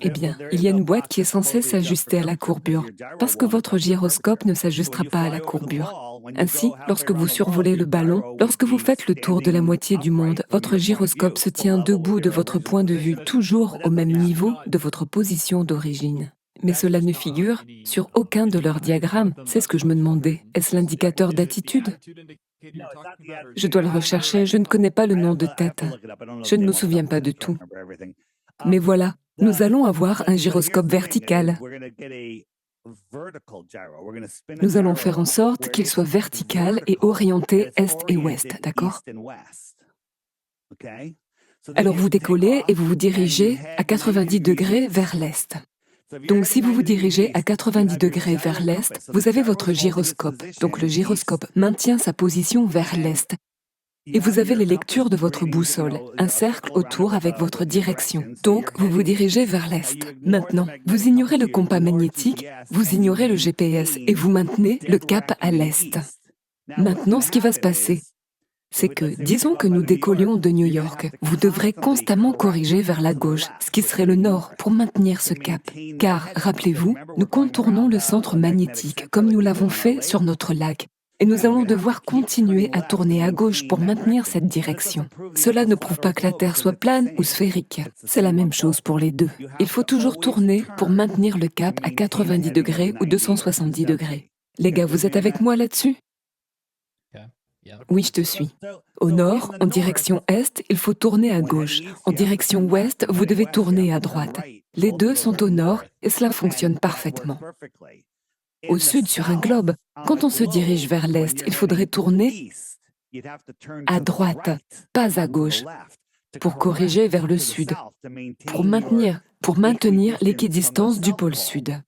Eh bien, il y a une boîte qui est censée s'ajuster à la courbure, parce que votre gyroscope ne s'ajustera pas à la courbure. Ainsi, lorsque vous survolez le ballon, lorsque vous faites le tour de la moitié du monde, votre gyroscope se tient debout de votre point de vue, toujours au même niveau de votre position d'origine. Mais cela ne figure sur aucun de leurs diagrammes. C'est ce que je me demandais. Est-ce l'indicateur d'attitude? Je dois le rechercher, je ne connais pas le nom de tête. Je ne me souviens pas de tout. Mais voilà, nous allons avoir un gyroscope vertical. Nous allons faire en sorte qu'il soit vertical et orienté est et ouest, d'accord? Alors vous décollez et vous vous dirigez à 90 degrés vers l'est. Donc si vous vous dirigez à 90 degrés vers l'est, vous avez votre gyroscope. Donc le gyroscope maintient sa position vers l'est. Et vous avez les lectures de votre boussole, un cercle autour avec votre direction. Donc, vous vous dirigez vers l'est. Maintenant, vous ignorez le compas magnétique, vous ignorez le GPS et vous maintenez le cap à l'est. Maintenant, ce qui va se passer, c'est que, disons que nous décollions de New York, vous devrez constamment corriger vers la gauche, ce qui serait le nord, pour maintenir ce cap. Car, rappelez-vous, nous contournons le centre magnétique, comme nous l'avons fait sur notre lac. Et nous allons devoir continuer à tourner à gauche pour maintenir cette direction. Cela ne prouve pas que la Terre soit plane ou sphérique. C'est la même chose pour les deux. Il faut toujours tourner pour maintenir le cap à 90 degrés ou 270 degrés. Les gars, vous êtes avec moi là-dessus? Yeah. Oui, je te suis. Au nord, en direction est, il faut tourner à gauche. En direction ouest, vous devez tourner à droite. Les deux sont au nord et cela fonctionne parfaitement. Au sud, sur un globe, quand on se dirige vers l'est, il faudrait tourner à droite, pas à gauche, pour corriger vers le sud, pour maintenir l'équidistance du pôle sud.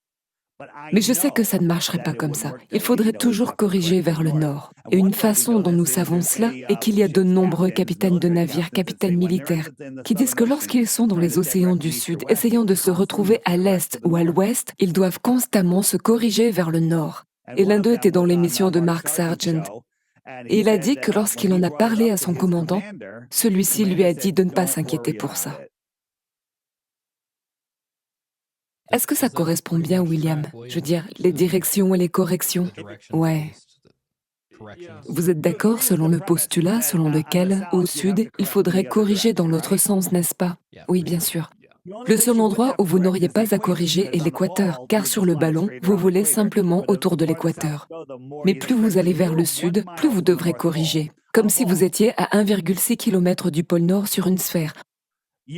Mais je sais que ça ne marcherait pas comme ça. Il faudrait toujours corriger vers le nord. Et une façon dont nous savons cela est qu'il y a de nombreux capitaines de navires, capitaines militaires, qui disent que lorsqu'ils sont dans les océans du Sud, essayant de se retrouver à l'est ou à l'ouest, ils doivent constamment se corriger vers le nord. Et l'un d'eux était dans l'émission de Mark Sargent. Et il a dit que lorsqu'il en a parlé à son commandant, celui-ci lui a dit de ne pas s'inquiéter pour ça. Est-ce que ça correspond bien, William? Je veux dire, les directions et les corrections. Ouais. Vous êtes d'accord selon le postulat selon lequel, au sud, il faudrait corriger dans l'autre sens, n'est-ce pas? Oui, bien sûr. Le seul endroit où vous n'auriez pas à corriger est l'équateur, car sur le ballon, vous volez simplement autour de l'équateur. Mais plus vous allez vers le sud, plus vous devrez corriger, comme si vous étiez à 1,6 km du pôle Nord sur une sphère.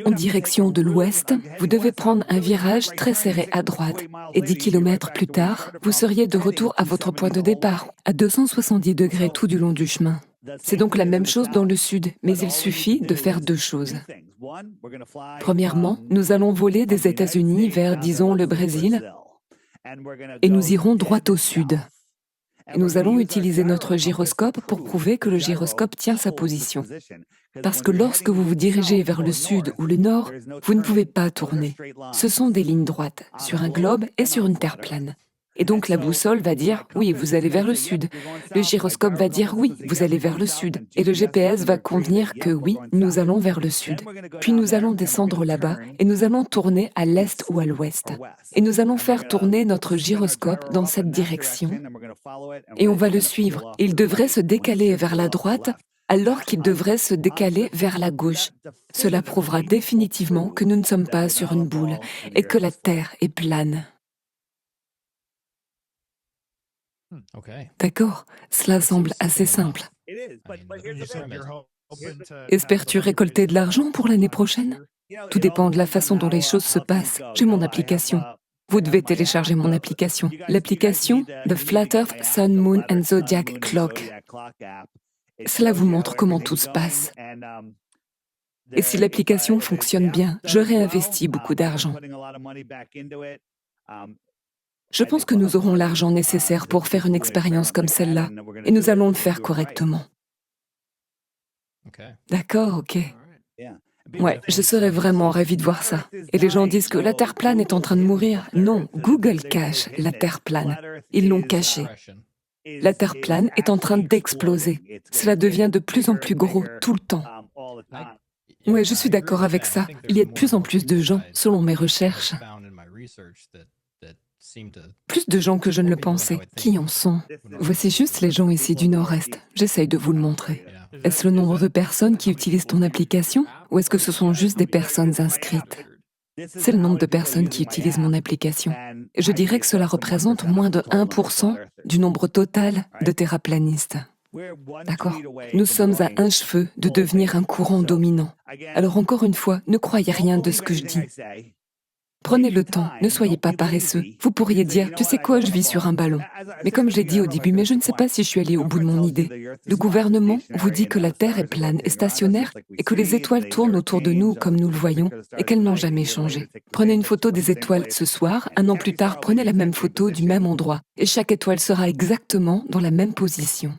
En direction de l'ouest, vous devez prendre un virage très serré à droite, et 10 km plus tard, vous seriez de retour à votre point de départ, à 270 degrés tout du long du chemin. C'est donc la même chose dans le sud, mais il suffit de faire deux choses. Premièrement, nous allons voler des États-Unis vers, disons, le Brésil, et nous irons droit au sud. Et nous allons utiliser notre gyroscope pour prouver que le gyroscope tient sa position. Parce que lorsque vous vous dirigez vers le sud ou le nord, vous ne pouvez pas tourner. Ce sont des lignes droites, sur un globe et sur une terre plane. Et donc la boussole va dire « oui, vous allez vers le sud ». Le gyroscope va dire « oui, vous allez vers le sud ». Et le GPS va convenir que oui, nous allons vers le sud. Puis nous allons descendre là-bas et nous allons tourner à l'est ou à l'ouest. Et nous allons faire tourner notre gyroscope dans cette direction. Et on va le suivre. Il devrait se décaler vers la droite alors qu'il devrait se décaler vers la gauche. Cela prouvera définitivement que nous ne sommes pas sur une boule et que la Terre est plane. Okay. D'accord, cela semble assez simple. Espères-tu récolter de l'argent pour l'année prochaine? Tout dépend de la façon dont les choses se passent. J'ai mon application. Vous devez télécharger mon application. L'application The Flat Earth Sun, Moon and Zodiac Clock. Cela vous montre comment tout se passe. Et si l'application fonctionne bien, je réinvestis beaucoup d'argent. Je pense que nous aurons l'argent nécessaire pour faire une expérience comme celle-là, et nous allons le faire correctement. Okay. D'accord, ok. Ouais, je serais vraiment ravie de voir ça. Et les gens disent que la Terre plane est en train de mourir. Non, Google cache la Terre plane. Ils l'ont cachée. La Terre plane est en train d'exploser. Cela devient de plus en plus gros tout le temps. Ouais, je suis d'accord avec ça. Il y a de plus en plus de gens, selon mes recherches. Plus de gens que je ne le pensais. Qui en sont? Voici juste les gens ici du Nord-Est. J'essaye de vous le montrer. Est-ce le nombre de personnes qui utilisent ton application? Ou est-ce que ce sont juste des personnes inscrites? C'est le nombre de personnes qui utilisent mon application. Et je dirais que cela représente moins de 1% du nombre total de terraplanistes. D'accord? Nous sommes à un cheveu de devenir un courant dominant. Alors encore une fois, ne croyez rien de ce que je dis. Prenez le temps, ne soyez pas paresseux. Vous pourriez dire, tu sais quoi, je vis sur un ballon. Mais comme je l'ai dit au début, mais je ne sais pas si je suis allé au bout de mon idée. Le gouvernement vous dit que la Terre est plane et stationnaire et que les étoiles tournent autour de nous comme nous le voyons et qu'elles n'ont jamais changé. Prenez une photo des étoiles ce soir, un an plus tard, prenez la même photo du même endroit et chaque étoile sera exactement dans la même position.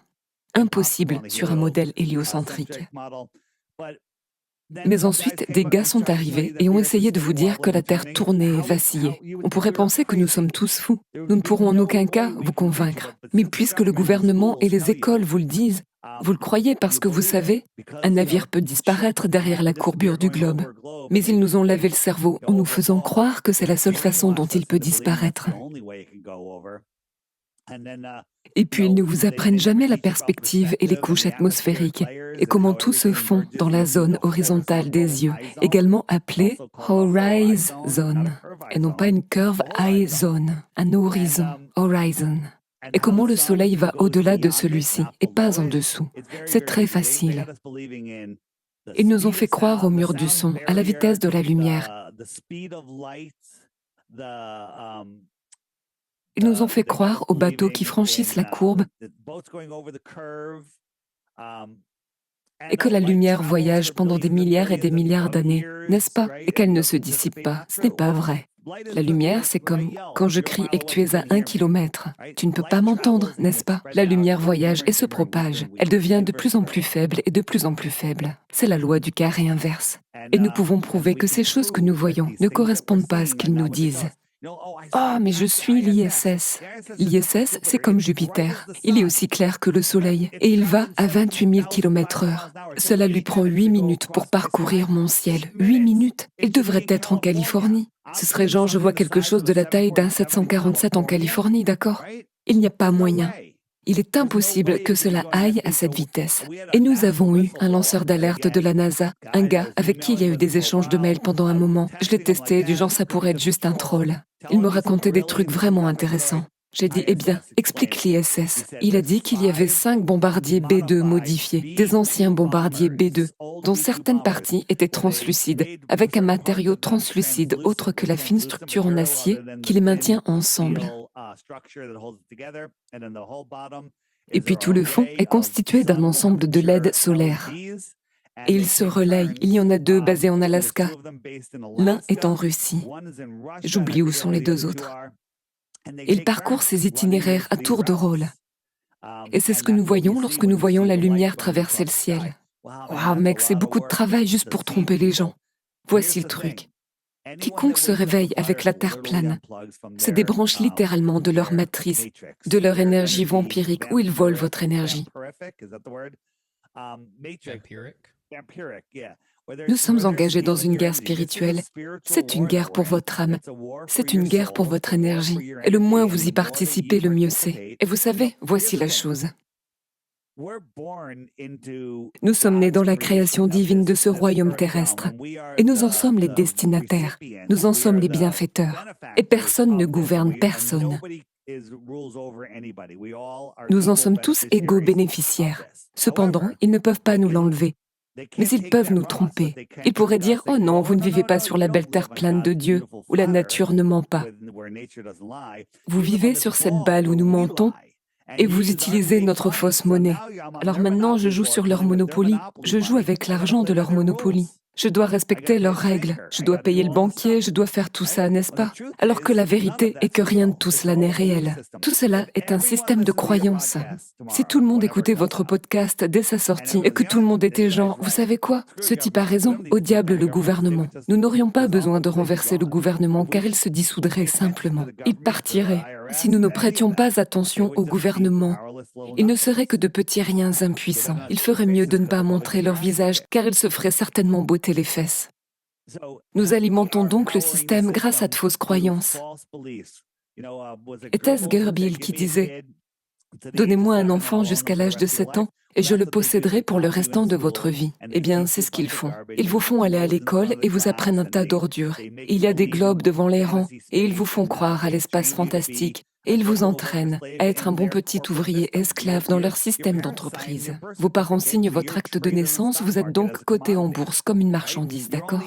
Impossible sur un modèle héliocentrique. Mais ensuite, des gars sont arrivés et ont essayé de vous dire que la Terre tournait et vacillait. On pourrait penser que nous sommes tous fous. Nous ne pourrons en aucun cas vous convaincre. Mais puisque le gouvernement et les écoles vous le disent, vous le croyez parce que vous savez, un navire peut disparaître derrière la courbure du globe. Mais ils nous ont lavé le cerveau en nous faisant croire que c'est la seule façon dont il peut disparaître. Et puis ils ne vous apprennent jamais la perspective et les couches atmosphériques et comment tout se fond dans la zone horizontale des yeux, également appelée horizon, et non pas une curve eye zone, un horizon, horizon. Et comment le soleil va au-delà de celui-ci et pas en dessous. C'est très facile. Ils nous ont fait croire au mur du son, à la vitesse de la lumière. Ils nous ont fait croire aux bateaux qui franchissent la courbe et que la lumière voyage pendant des milliards et des milliards d'années, n'est-ce pas? Et qu'elle ne se dissipe pas. Ce n'est pas vrai. La lumière, c'est comme quand je crie et que tu es à 1 kilomètre. Tu ne peux pas m'entendre, n'est-ce pas? La lumière voyage et se propage. Elle devient de plus en plus faible et de plus en plus faible. C'est la loi du carré inverse. Et nous pouvons prouver que ces choses que nous voyons ne correspondent pas à ce qu'ils nous disent. Ah, mais je suis l'ISS. L'ISS, c'est comme Jupiter. Il est aussi clair que le Soleil et il va à 28 000 km/h. Cela lui prend 8 minutes pour parcourir mon ciel. 8 minutes. Il devrait être en Californie. Ce serait genre, je vois quelque chose de la taille d'un 747 en Californie, d'accord? Il n'y a pas moyen. Il est impossible que cela aille à cette vitesse. Et nous avons eu un lanceur d'alerte de la NASA, un gars avec qui il y a eu des échanges de mails pendant un moment. Je l'ai testé, du genre ça pourrait être juste un troll. Il me racontait des trucs vraiment intéressants. J'ai dit, eh bien, explique l'ISS. Il a dit qu'il y avait 5 bombardiers B-2 modifiés, des anciens bombardiers B-2, dont certaines parties étaient translucides, avec un matériau translucide autre que la fine structure en acier qui les maintient ensemble. Et puis tout le fond est constitué d'un ensemble de LED solaires. Et ils se relayent. Il y en a 2 basés en Alaska. L'un est en Russie. J'oublie où sont les 2 autres. Ils parcourent ces itinéraires à tour de rôle. Et c'est ce que nous voyons lorsque nous voyons la lumière traverser le ciel. Waouh, mec, c'est beaucoup de travail juste pour tromper les gens. Voici le truc. Quiconque se réveille avec la Terre plane se débranche littéralement de leur matrice, de leur énergie vampirique, où ils volent votre énergie. Nous sommes engagés dans une guerre spirituelle. C'est une guerre pour votre âme. C'est une guerre pour votre énergie. Et le moins vous y participez, le mieux c'est. Et vous savez, voici la chose. Nous sommes nés dans la création divine de ce royaume terrestre. Et nous en sommes les destinataires. Nous en sommes les bienfaiteurs. Et personne ne gouverne personne. Nous en sommes tous égaux bénéficiaires. Cependant, ils ne peuvent pas nous l'enlever. Mais ils peuvent nous tromper. Ils pourraient dire « Oh non, vous ne vivez pas sur la belle terre plane de Dieu, où la nature ne ment pas. Vous vivez sur cette balle où nous mentons, et vous utilisez notre fausse monnaie. Alors maintenant, je joue sur leur Monopoly. Je joue avec l'argent de leur Monopoly. Je dois respecter leurs règles. Je dois payer le banquier, je dois faire tout ça, n'est-ce pas? Alors que la vérité est que rien de tout cela n'est réel. Tout cela est un système de croyance. Si tout le monde écoutait votre podcast dès sa sortie et que tout le monde était genre, vous savez quoi? Ce type a raison, au diable le gouvernement. Nous n'aurions pas besoin de renverser le gouvernement car il se dissoudrait simplement. Il partirait. Si nous ne prêtions pas attention au gouvernement, ils ne seraient que de petits riens impuissants. Il ferait mieux de ne pas montrer leur visage, car ils se feraient certainement botter les fesses. Nous alimentons donc le système grâce à de fausses croyances. Était-ce Gerbil qui disait « Donnez-moi un enfant jusqu'à l'âge de 7 ans et je le posséderai pour le restant de votre vie ». Eh bien, c'est ce qu'ils font. Ils vous font aller à l'école et vous apprennent un tas d'ordures. Il y a des globes devant les rangs et ils vous font croire à l'espace fantastique. Et ils vous entraînent à être un bon petit ouvrier esclave dans leur système d'entreprise. Vos parents signent votre acte de naissance, vous êtes donc coté en bourse comme une marchandise, d'accord?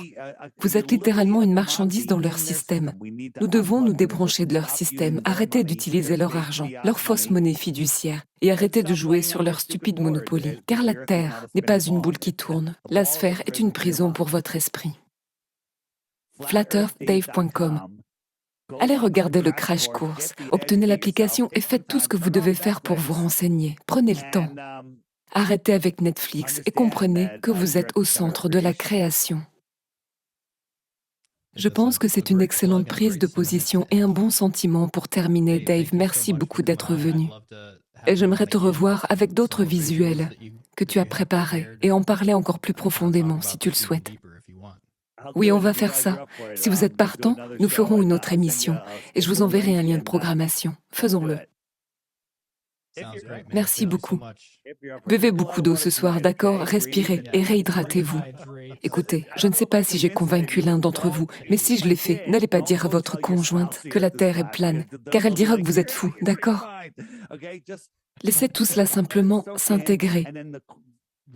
Vous êtes littéralement une marchandise dans leur système. Nous devons nous débrancher de leur système, arrêter d'utiliser leur argent, leur fausse monnaie fiduciaire, et arrêter de jouer sur leur stupide Monopoly. Car la Terre n'est pas une boule qui tourne. La sphère est une prison pour votre esprit. FlatEarthDave.com. Allez regarder le crash course, obtenez l'application et faites tout ce que vous devez faire pour vous renseigner. Prenez le temps. Arrêtez avec Netflix et comprenez que vous êtes au centre de la création. Je pense que c'est une excellente prise de position et un bon sentiment pour terminer, Dave. Merci beaucoup d'être venu. Et j'aimerais te revoir avec d'autres visuels que tu as préparés et en parler encore plus profondément si tu le souhaites. Oui, on va faire ça. Si vous êtes partant, nous ferons une autre émission et je vous enverrai un lien de programmation. Faisons-le. Merci beaucoup. Buvez beaucoup d'eau ce soir, d'accord? Respirez et réhydratez-vous. Écoutez, je ne sais pas si j'ai convaincu l'un d'entre vous, mais si je l'ai fait, n'allez pas dire à votre conjointe que la Terre est plane, car elle dira que vous êtes fou, d'accord? Laissez tout cela simplement s'intégrer.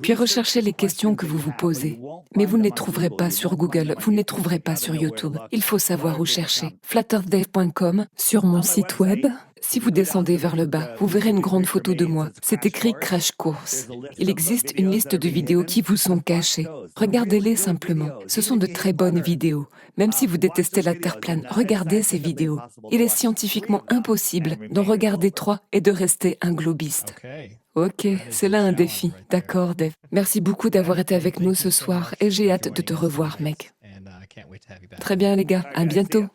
Puis recherchez les questions que vous vous posez. Mais vous ne les trouverez pas sur Google, vous ne les trouverez pas sur YouTube. Il faut savoir où chercher. flatearthdave.com, sur mon site web. Si vous descendez vers le bas, vous verrez une grande photo de moi. C'est écrit Crash Course. Il existe une liste de vidéos qui vous sont cachées. Regardez-les simplement. Ce sont de très bonnes vidéos. Même si vous détestez la Terre plane, regardez ces vidéos. Il est scientifiquement impossible d'en regarder 3 et de rester un globiste. Okay. Ok, c'est là un défi. D'accord, Dave. Merci beaucoup d'avoir été avec nous ce soir et j'ai hâte de te revoir, mec. And I can't wait to have you back. Très bien, les gars. À bientôt.